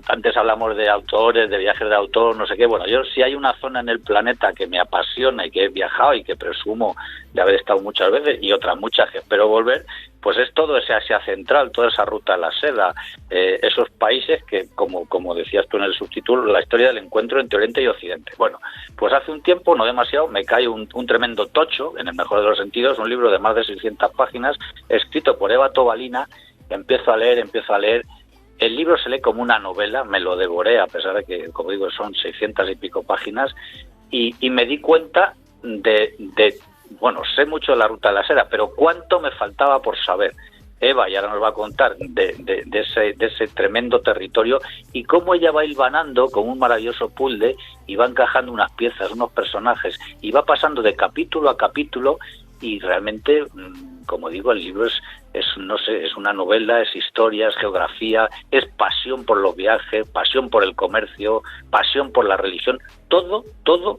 Speaker 8: antes hablamos de autores, de viajes de autor, no sé qué. Bueno, yo si hay una zona en el planeta que me apasiona y que he viajado y que presumo de haber estado muchas veces y otras muchas que espero volver, pues es todo ese Asia Central, toda esa ruta de la seda, esos países que, como decías tú en el subtítulo, la historia del encuentro entre Oriente y Occidente. Bueno, pues hace un tiempo, no demasiado, me cae un tremendo tocho, en el mejor de los sentidos, un libro de más de 600 páginas, escrito por Eva Tobalina. Empiezo a leer, el libro se lee como una novela, me lo devoré a pesar de que, como digo, son 600 y pico páginas y me di cuenta bueno, sé mucho de la ruta de la seda, pero cuánto me faltaba por saber. Eva ya nos va a contar de ese tremendo territorio y cómo ella va hilvanando con un maravilloso puzzle y va encajando unas piezas, unos personajes y va pasando de capítulo a capítulo y realmente, como digo, el libro es una novela, es historia, es geografía, es pasión por los viajes, pasión por el comercio, pasión por la religión, todo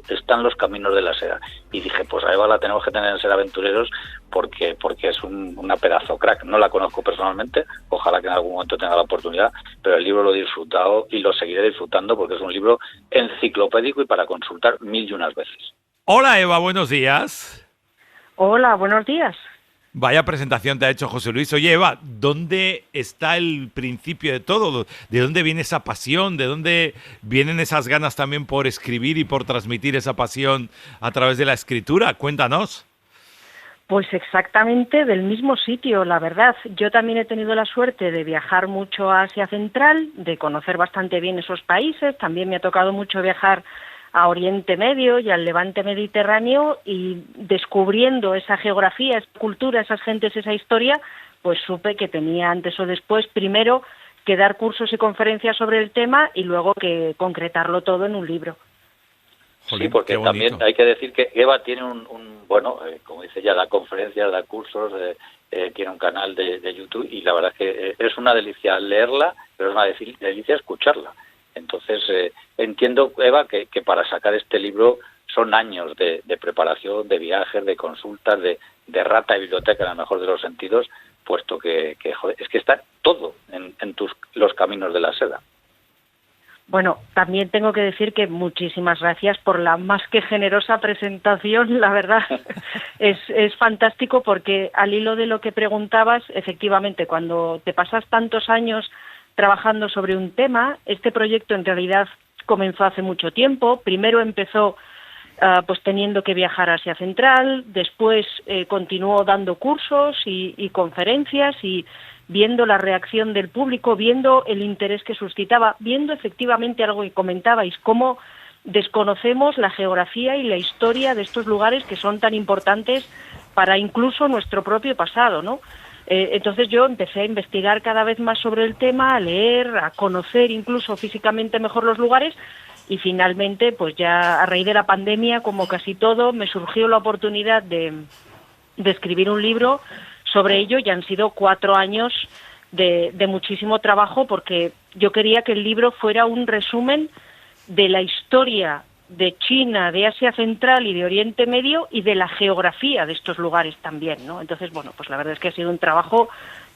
Speaker 8: está en Los Caminos de la Seda. Y dije, pues a Eva la tenemos que tener en Ser Aventureros porque es una pedazo crack. No la conozco personalmente, ojalá que en algún momento tenga la oportunidad, pero el libro lo he disfrutado y lo seguiré disfrutando porque es un libro enciclopédico y para consultar 1001 veces.
Speaker 2: Hola Eva, buenos días.
Speaker 16: Hola, buenos días.
Speaker 2: Vaya presentación te ha hecho José Luis. Oye, Eva, ¿dónde está el principio de todo? ¿De dónde viene esa pasión? ¿De dónde vienen esas ganas también por escribir y por transmitir esa pasión a través de la escritura? Cuéntanos.
Speaker 16: Pues exactamente del mismo sitio, la verdad. Yo también he tenido la suerte de viajar mucho a Asia Central, de conocer bastante bien esos países. También me ha tocado mucho viajar a Oriente Medio y al Levante Mediterráneo y descubriendo esa geografía, esa cultura, esas gentes, esa historia, pues supe que tenía antes o después primero que dar cursos y conferencias sobre el tema y luego que concretarlo todo en un libro.
Speaker 8: Sí, porque también hay que decir que Eva tiene como dice ya, da conferencias, da cursos, tiene un canal de YouTube y la verdad es que es una delicia leerla, pero es una delicia escucharla. Entonces, entiendo, Eva, que para sacar este libro son años de preparación, de viajes, de consultas, de rata de biblioteca en el mejor de los sentidos, puesto que joder, es que está todo en Los Caminos de la Seda.
Speaker 16: Bueno, también tengo que decir que muchísimas gracias por la más que generosa presentación, la verdad. Es fantástico porque al hilo de lo que preguntabas, efectivamente, cuando te pasas tantos años trabajando sobre un tema, este proyecto en realidad comenzó hace mucho tiempo. Primero empezó pues teniendo que viajar a Asia Central, después continuó dando cursos y conferencias y viendo la reacción del público, viendo el interés que suscitaba, viendo efectivamente algo que comentabais, cómo desconocemos la geografía y la historia de estos lugares que son tan importantes para incluso nuestro propio pasado, ¿no? Entonces yo empecé a investigar cada vez más sobre el tema, a leer, a conocer incluso físicamente mejor los lugares y finalmente, pues ya a raíz de la pandemia, como casi todo, me surgió la oportunidad de escribir un libro sobre ello y han sido 4 años de muchísimo trabajo porque yo quería que el libro fuera un resumen de la historia de China, de Asia Central y de Oriente Medio y de la geografía de estos lugares también, ¿no? Entonces, bueno, pues la verdad es que ha sido un trabajo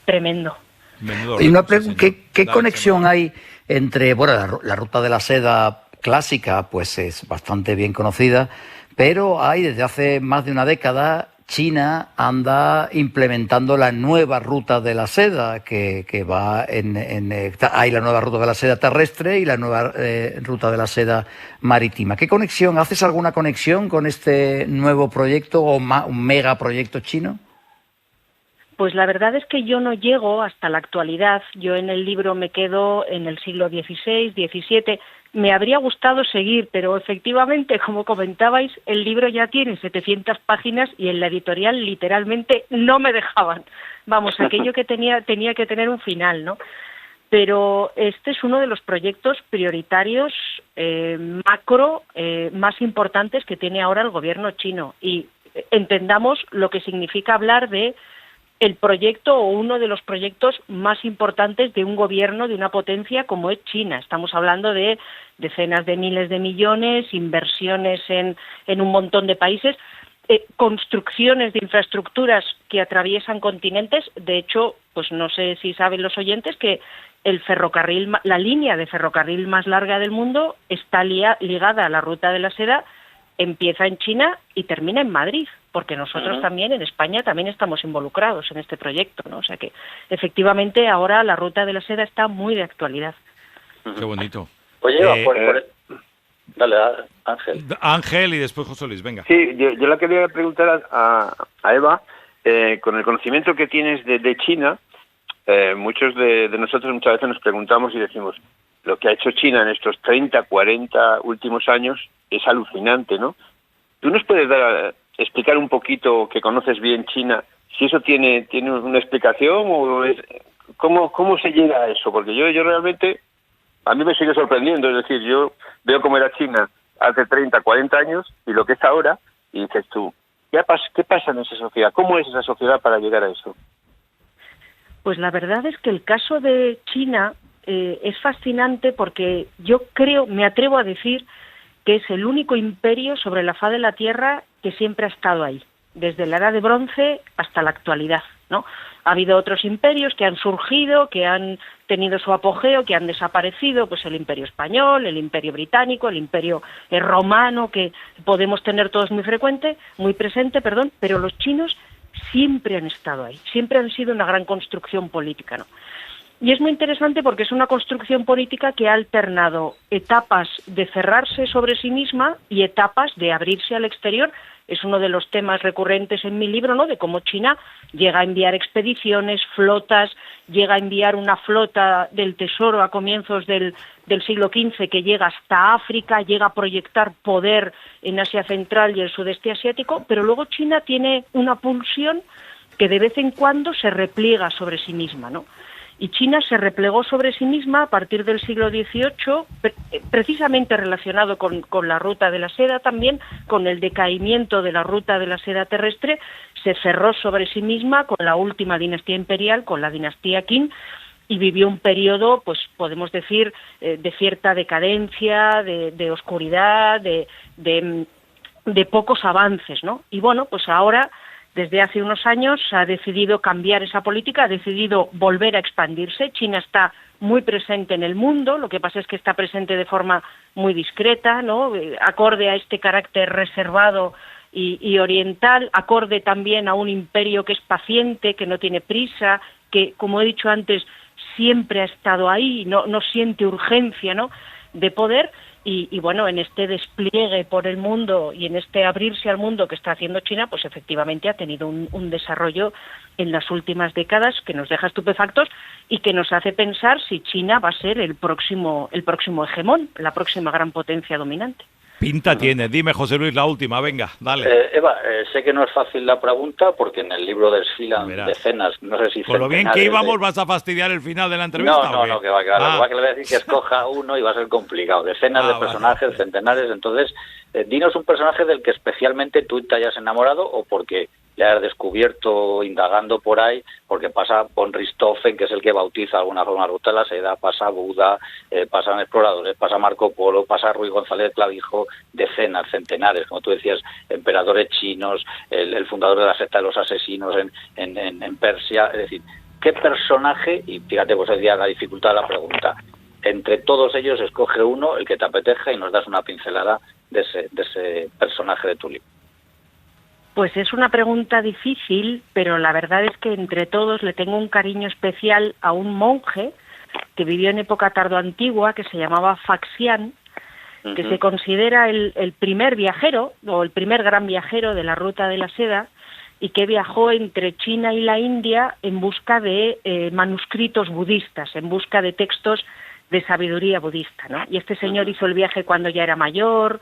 Speaker 16: tremendo.
Speaker 5: Y una pregunta, ¿qué conexión hay entre, bueno, la ruta de la seda clásica, pues es bastante bien conocida, pero hay desde hace más de una década China anda implementando la nueva ruta de la seda, que va hay la nueva ruta de la seda terrestre y la nueva ruta de la seda marítima. ¿Qué conexión? ¿Haces alguna conexión con este nuevo proyecto o un megaproyecto chino?
Speaker 16: Pues la verdad es que yo no llego hasta la actualidad. Yo en el libro me quedo en el siglo XVI, XVII. Me habría gustado seguir, pero efectivamente, como comentabais, el libro ya tiene 700 páginas y en la editorial literalmente no me dejaban. Vamos, aquello que tenía que tener un final, ¿no? Pero este es uno de los proyectos prioritarios macro más importantes que tiene ahora el gobierno chino. Y entendamos lo que significa hablar de el proyecto o uno de los proyectos más importantes de un gobierno de una potencia como es China. Estamos hablando de decenas de miles de millones, inversiones en un montón de países, construcciones de infraestructuras que atraviesan continentes. De hecho, pues no sé si saben los oyentes que la línea de ferrocarril más larga del mundo está ligada a la Ruta de la Seda, empieza en China y termina en Madrid, porque nosotros también en España también estamos involucrados en este proyecto, ¿no? O sea que efectivamente ahora la Ruta de la Seda está muy de actualidad.
Speaker 2: Qué bonito.
Speaker 8: Oye, dale, Ángel.
Speaker 2: Ángel y después José Luis, venga.
Speaker 6: Sí, yo la quería preguntar a Eva, con el conocimiento que tienes de China, muchos de nosotros muchas veces nos preguntamos y decimos, lo que ha hecho China en estos 30, 40 últimos años es alucinante, ¿no? ¿Tú nos puedes explicar un poquito, que conoces bien China, si eso tiene una explicación o cómo se llega a eso? Porque yo realmente, a mí me sigue sorprendiendo, es decir, yo veo cómo era China hace 30, 40 años y lo que es ahora, y dices tú, ¿qué pasa en esa sociedad? ¿Cómo es esa sociedad para llegar a eso?
Speaker 16: Pues la verdad es que el caso de China es fascinante porque yo me atrevo a decir que es el único imperio sobre la faz de la Tierra que siempre ha estado ahí, desde la Edad de Bronce hasta la actualidad, ¿no? Ha habido otros imperios que han surgido, que han tenido su apogeo, que han desaparecido, pues el Imperio Español, el Imperio Británico, el Imperio Romano, que podemos tener todos muy presente, pero los chinos siempre han estado ahí, siempre han sido una gran construcción política, ¿no? Y es muy interesante porque es una construcción política que ha alternado etapas de cerrarse sobre sí misma y etapas de abrirse al exterior. Es uno de los temas recurrentes en mi libro, ¿no? De cómo China llega a enviar expediciones, flotas, llega a enviar una flota del tesoro a comienzos del siglo XV que llega hasta África, llega a proyectar poder en Asia Central y el sudeste asiático, pero luego China tiene una pulsión que de vez en cuando se repliega sobre sí misma, ¿no? Y China se replegó sobre sí misma a partir del siglo XVIII, precisamente relacionado con la Ruta de la Seda también, con el decaimiento de la Ruta de la Seda terrestre, se cerró sobre sí misma con la última dinastía imperial, con la dinastía Qin, y vivió un periodo, pues podemos decir, de cierta decadencia, de oscuridad, de pocos avances, ¿no? Y bueno, pues ahora, desde hace unos años, ha decidido cambiar esa política, ha decidido volver a expandirse. China está muy presente en el mundo, lo que pasa es que está presente de forma muy discreta, ¿no? Acorde a este carácter reservado y oriental, acorde también a un imperio que es paciente, que no tiene prisa, que, como he dicho antes, siempre ha estado ahí, no siente urgencia, ¿no?, de poder. Y bueno, en este despliegue por el mundo y en este abrirse al mundo que está haciendo China, pues efectivamente ha tenido un desarrollo en las últimas décadas que nos deja estupefactos y que nos hace pensar si China va a ser el próximo hegemón, la próxima gran potencia dominante.
Speaker 2: Pinta tiene. Dime, José Luis, la última, venga, dale.
Speaker 8: Eva, sé que no es fácil la pregunta porque en el libro desfilan decenas, no sé si
Speaker 2: con lo bien que íbamos, ¿vas a fastidiar el final de la entrevista?
Speaker 8: No, que va, que le voy a decir que escoja uno y va a ser complicado. Decenas de personajes, centenares, entonces, dinos un personaje del que especialmente tú te hayas enamorado o porque le hayas descubierto indagando por ahí, porque pasa von Richthofen, que es el que bautiza de alguna forma la Ruta de la Seda, pasa Buda, pasan exploradores, pasa Marco Polo, pasa Ruy González de Clavijo, decenas, centenares, como tú decías, emperadores chinos, el fundador de la secta de los asesinos en Persia. Es decir, ¿qué personaje, y fíjate, pues hoy día la dificultad de la pregunta, entre todos ellos escoge uno, el que te apetezca, y nos das una pincelada de ese personaje de tu libro?
Speaker 16: Pues es una pregunta difícil, pero la verdad es que entre todos le tengo un cariño especial a un monje que vivió en época tardoantigua, que se llamaba Faxian, que se considera el primer viajero, o el primer gran viajero de la Ruta de la Seda, y que viajó entre China y la India en busca de manuscritos budistas, en busca de textos de sabiduría budista, ¿no? Y este señor hizo el viaje cuando ya era mayor.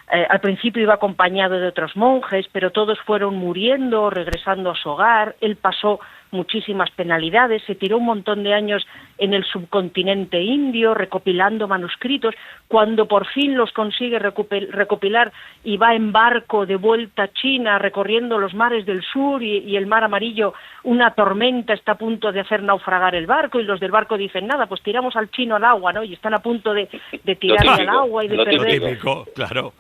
Speaker 16: Al principio iba acompañado de otros monjes, pero todos fueron muriendo, regresando a su hogar. Él pasó muchísimas penalidades, se tiró un montón de años en el subcontinente indio recopilando manuscritos. Cuando por fin los consigue recopilar y va en barco de vuelta a China recorriendo los mares del sur y el mar Amarillo, una tormenta está a punto de hacer naufragar el barco y los del barco dicen, nada, pues tiramos al chino al agua, ¿no? Y están a punto de tirarle al agua y de perder...
Speaker 2: Lo típico, claro.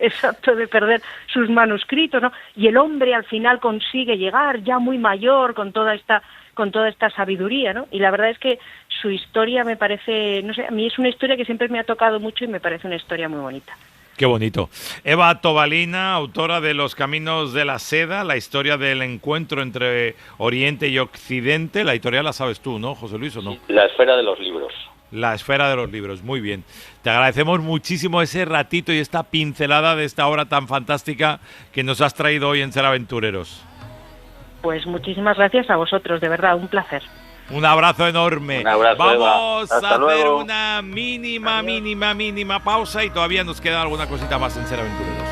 Speaker 16: Exacto, de perder sus manuscritos, ¿no? Y el hombre al final consigue llegar ya muy mayor con toda esta sabiduría, ¿no? Y la verdad es que su historia me parece, no sé, a mí es una historia que siempre me ha tocado mucho y me parece una historia muy bonita.
Speaker 2: Qué bonito. Eva Tobalina, autora de Los Caminos de la Seda, la historia del encuentro entre Oriente y Occidente. La editorial la sabes tú, ¿no, José Luis, o no?
Speaker 8: La esfera de los libros.
Speaker 2: La esfera de los libros, muy bien. Te agradecemos muchísimo ese ratito y esta pincelada de esta obra tan fantástica que nos has traído hoy en Ser Aventureros.
Speaker 16: Pues muchísimas gracias a vosotros, de verdad, un placer.
Speaker 2: Un abrazo enorme.
Speaker 8: Un abrazo,
Speaker 2: Vamos
Speaker 8: Eva. Hasta
Speaker 2: a hacer
Speaker 8: luego.
Speaker 2: una mínima pausa y todavía nos queda alguna cosita más en Ser Aventureros.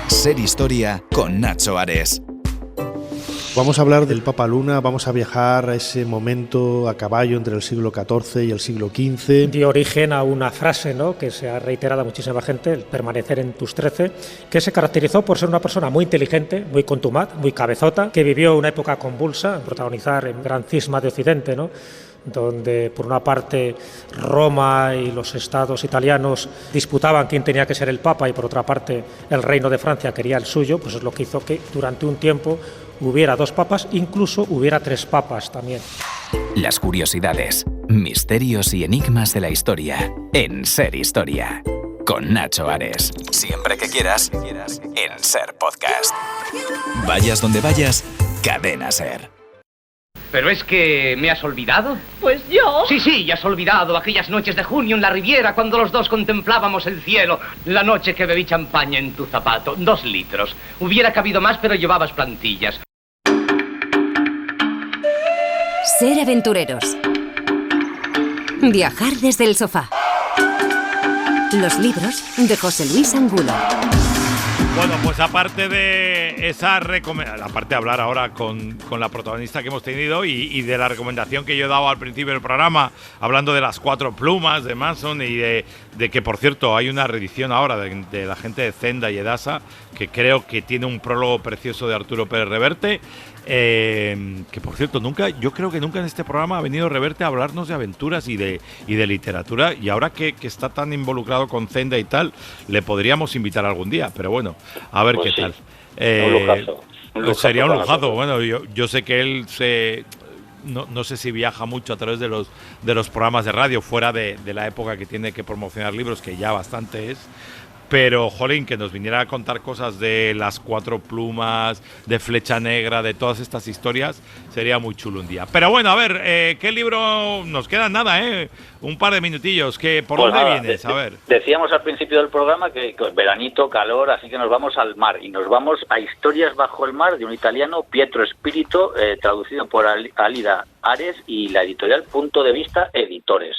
Speaker 17: Ser Historia con Nacho Ares.
Speaker 18: Vamos a hablar del Papa Luna, vamos a viajar a ese momento a caballo entre el siglo XIV y el siglo XV.
Speaker 19: Dio origen a una frase, ¿no?, que se ha reiterado a muchísima gente, el permanecer en tus 13, que se caracterizó por ser una persona muy inteligente, muy contumaz, muy cabezota, que vivió una época convulsa, protagonizar el gran cisma de Occidente, ¿no?, donde por una parte Roma y los estados italianos disputaban quién tenía que ser el Papa y por otra parte el Reino de Francia quería el suyo, pues es lo que hizo que durante un tiempo hubiera 2 papas, incluso hubiera 3 papas también.
Speaker 17: Las curiosidades, misterios y enigmas de la historia en Ser Historia con Nacho Ares. Siempre que quieras en Ser Podcast. Vayas donde vayas, Cadena Ser.
Speaker 13: ¿Pero es que me has olvidado?
Speaker 20: Pues yo.
Speaker 13: Sí, ya has olvidado aquellas noches de junio en la Riviera cuando los dos contemplábamos el cielo. La noche que bebí champaña en tu zapato, 2 litros. Hubiera cabido más, pero llevabas plantillas.
Speaker 1: Ser aventureros. Viajar desde el sofá. Los libros de José Luis Angulo.
Speaker 2: Bueno, pues aparte de esa recomendación, aparte de hablar ahora con la protagonista que hemos tenido y de la recomendación que yo he dado al principio del programa, hablando de las 4 plumas de Manson y de que, por cierto, hay una reedición ahora de la gente de Zenda y Edasa, que creo que tiene un prólogo precioso de Arturo Pérez Reverte, que por cierto, yo creo que nunca en este programa ha venido Reverte a hablarnos de aventuras y de literatura, y ahora que está tan involucrado con Zenda y tal, le podríamos invitar algún día, pero bueno, a ver
Speaker 8: pues
Speaker 2: qué
Speaker 8: sí.
Speaker 2: tal.
Speaker 8: Un lujazo.
Speaker 2: Sería un
Speaker 8: para
Speaker 2: lujazo.
Speaker 8: nosotros.
Speaker 2: Bueno, yo sé que él no sé si viaja mucho a través de los programas de radio fuera de la época que tiene que promocionar libros, que ya bastante es. Pero, jolín, que nos viniera a contar cosas de las 4 plumas, de Flecha Negra, de todas estas historias, sería muy chulo un día. Pero bueno, a ver, ¿qué libro? Nos queda nada, un par de minutillos. ¿Por
Speaker 8: Pues
Speaker 2: dónde
Speaker 8: nada,
Speaker 2: vienes? A ver.
Speaker 8: Decíamos al principio del programa que veranito, calor, así que nos vamos al mar y nos vamos a Historias bajo el mar de un italiano, Pietro Spirito, traducido por Alida Ares y la editorial Punto de Vista Editores.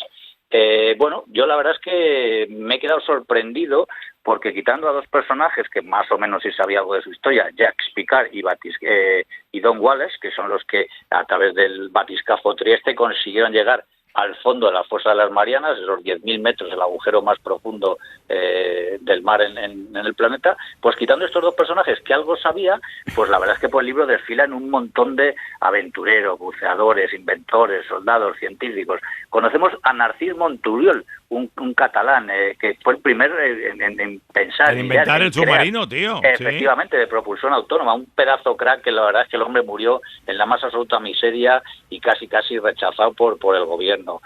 Speaker 8: Bueno, yo la verdad es que me he quedado sorprendido porque quitando a 2 personajes que más o menos sí sabía algo de su historia, Jacques Picard y Don Wallace, que son los que a través del batiscafo Trieste consiguieron llegar al fondo de la fosa de las Marianas, esos 10.000 metros, el agujero más profundo del mar en el planeta, pues quitando estos 2 personajes que algo sabía, pues la verdad es que por el libro desfilan un montón de aventureros, buceadores, inventores, soldados, científicos. Conocemos a Narcís Monturiol, un catalán que fue el primero en pensar...
Speaker 2: En inventar el submarino, tío.
Speaker 8: Efectivamente, de propulsión autónoma, un pedazo crack que la verdad es que el hombre murió en la más absoluta miseria y casi rechazado por el gobierno.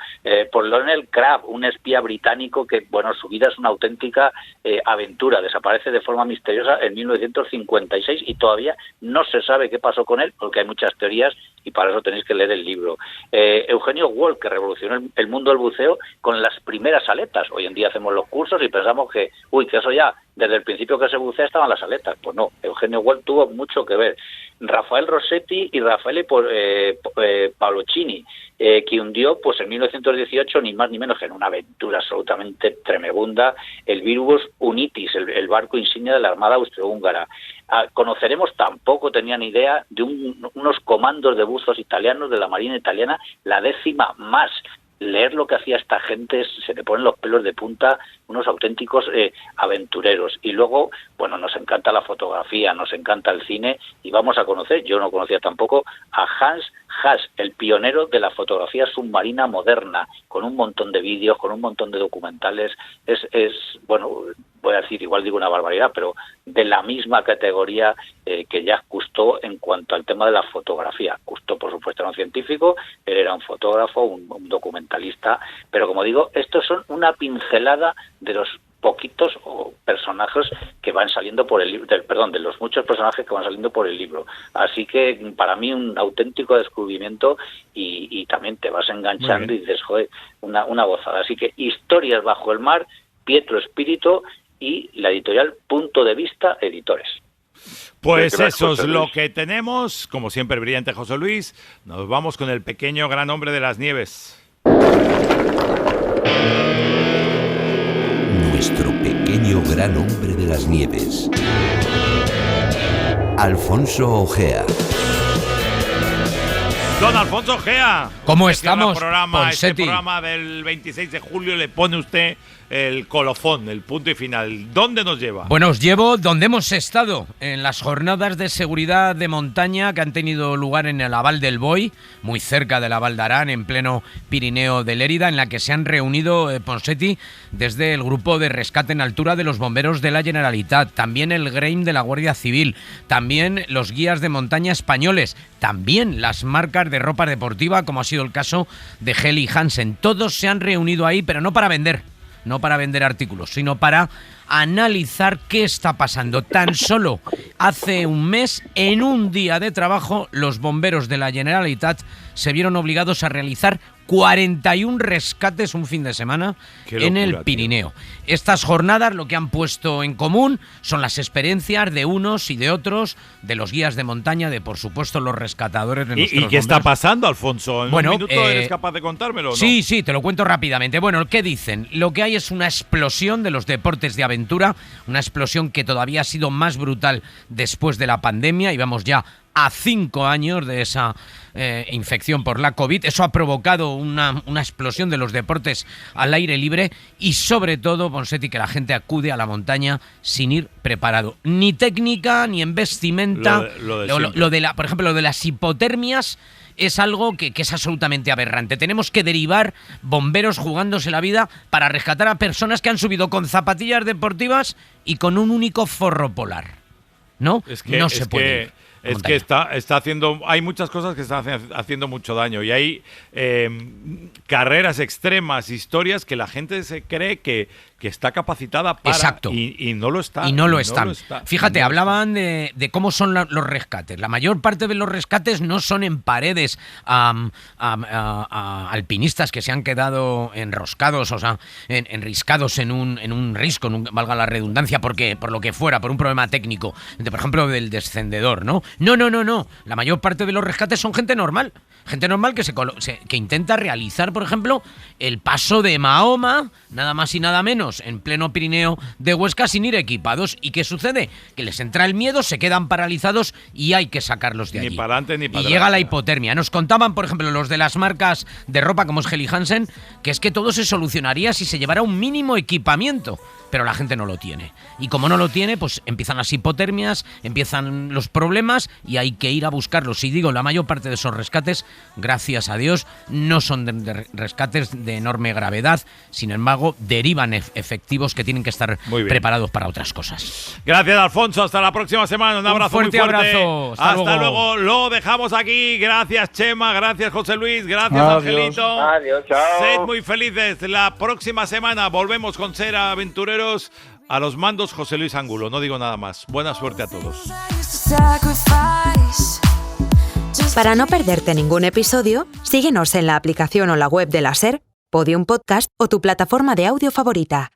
Speaker 8: Por Lionel Crabb, un espía británico que, bueno, su vida es una auténtica aventura, desaparece de forma misteriosa en 1956 y todavía no se sabe qué pasó con él, porque hay muchas teorías y para eso tenéis que leer el libro. Eugenio Wolf, que revolucionó el mundo del buceo con las primeras aletas. Hoy en día hacemos los cursos y pensamos que eso ya, desde el principio que se bucea estaban las aletas. Pues no, Eugenio Wolf tuvo mucho que ver. Rafael Rossetti y Raffaele Paolocini, que hundió pues en 1918 ni más ni menos que en una aventura absolutamente tremenda el Viribus Unitis, el barco insignia de la Armada Austrohúngara. Conoceremos, tampoco tenían idea, de unos comandos de buzos italianos de la Marina italiana, la 10ª más. Leer lo que hacía esta gente, se le ponen los pelos de punta, unos auténticos aventureros. Y luego, bueno, nos encanta la fotografía, nos encanta el cine, y vamos a conocer, yo no conocía tampoco, a Hans Haas, el pionero de la fotografía submarina moderna, con un montón de vídeos, con un montón de documentales. Es bueno, voy a decir, igual digo una barbaridad, pero de la misma categoría que Jacques Cousteau en cuanto al tema de la fotografía. Cousteau, por supuesto, era un científico, él era un fotógrafo, un documentalista, pero como digo, estos son una pincelada de los poquitos personajes que van saliendo por el libro, de los muchos personajes que van saliendo por el libro. Así que para mí un auténtico descubrimiento, y también te vas enganchando y dices, joder, una gozada. Así que Historias bajo el mar, Pietro Espíritu y la editorial Punto de Vista Editores.
Speaker 2: Pues eso es lo que tenemos. Como siempre, brillante José Luis. Nos vamos con el pequeño gran hombre de las nieves.
Speaker 14: Nuestro pequeño gran hombre de las nieves. Alfonso Ojea.
Speaker 2: Don Alfonso Ojea.
Speaker 20: ¿Cómo estamos,
Speaker 2: Este programa del 26 de julio le pone usted el colofón, el punto y final. ¿Dónde nos lleva?
Speaker 20: Bueno, os llevo donde hemos estado, en las jornadas de seguridad de montaña que han tenido lugar en el Aval del Boi, muy cerca de la Val d'Aran, en pleno Pirineo de Lérida, en la que se han reunido Ponseti desde el grupo de rescate en altura de los bomberos de la Generalitat, también el GREIM de la Guardia Civil, también los guías de montaña españoles, también las marcas de ropa deportiva, como ha sido el caso de Helly Hansen. Todos se han reunido ahí, pero no para vender artículos, sino para analizar qué está pasando. Tan solo hace un mes, en un día de trabajo, los bomberos de la Generalitat se vieron obligados a realizar 41 rescates un fin de semana en el Pirineo. Estas jornadas lo que han puesto en común son las experiencias de unos y de otros, de los guías de montaña, de por supuesto los rescatadores de nuestros
Speaker 2: ¿Y qué
Speaker 20: bomberos.
Speaker 2: está pasando, Alfonso? ¿En un minuto eres
Speaker 20: eh,
Speaker 2: capaz de contármelo o no?
Speaker 20: Sí, te lo cuento rápidamente. Bueno, ¿qué dicen? Lo que hay es una explosión de los deportes de aventura, una explosión que todavía ha sido más brutal después de la pandemia, y vamos ya a 5 años de esa infección por la COVID. Eso ha provocado una explosión de los deportes al aire libre y, sobre todo, Ponseti, que la gente acude a la montaña sin ir preparado. Ni técnica, ni en vestimenta. Por ejemplo, lo de las hipotermias es algo que es absolutamente aberrante. Tenemos que derivar bomberos jugándose la vida para rescatar a personas que han subido con zapatillas deportivas y con un único forro polar. ¿No? No se puede.
Speaker 2: Es que está haciendo, hay muchas cosas que están haciendo mucho daño, y hay carreras extremas, historias que la gente se cree que está capacitada para.
Speaker 20: Exacto.
Speaker 2: Y no lo está.
Speaker 20: Y no lo están. Fíjate, hablaban de cómo son los rescates. La mayor parte de los rescates no son en paredes a alpinistas que se han quedado enroscados, o sea, enriscados en un risco, valga la redundancia, por lo que fuera, por un problema técnico, por ejemplo, del descendedor, ¿no? No. La mayor parte de los rescates son gente normal que intenta realizar, por ejemplo, el paso de Mahoma, nada más y nada menos, en pleno Pirineo de Huesca, sin ir equipados. ¿Y qué sucede? Que les entra el miedo, se quedan paralizados y hay que sacarlos de allí.
Speaker 2: Ni para adelante ni para atrás.
Speaker 20: Y llega la hipotermia. Nos contaban, por ejemplo, los de las marcas de ropa como es Helly Hansen, que es que todo se solucionaría si se llevara un mínimo equipamiento. Pero la gente no lo tiene. Y como no lo tiene, pues empiezan las hipotermias, empiezan los problemas y hay que ir a buscarlos. Y digo, la mayor parte de esos rescates, gracias a Dios, no son de rescates de enorme gravedad. Sin embargo, derivan efectivos que tienen que estar preparados para otras cosas.
Speaker 2: Gracias, Alfonso. Hasta la próxima semana. Un abrazo muy fuerte.
Speaker 20: Abrazo.
Speaker 2: Hasta luego. Lo dejamos aquí. Gracias, Chema. Gracias, José Luis. Gracias, Angelito.
Speaker 8: Adiós. Chao.
Speaker 2: Sed muy felices. La próxima semana volvemos con Ser Aventureros. A los mandos, José Luis Ángulo. No digo nada más. Buena suerte a todos.
Speaker 21: Para no perderte ningún episodio, síguenos en la aplicación o la web de la SER, Podium Podcast o tu plataforma de audio favorita.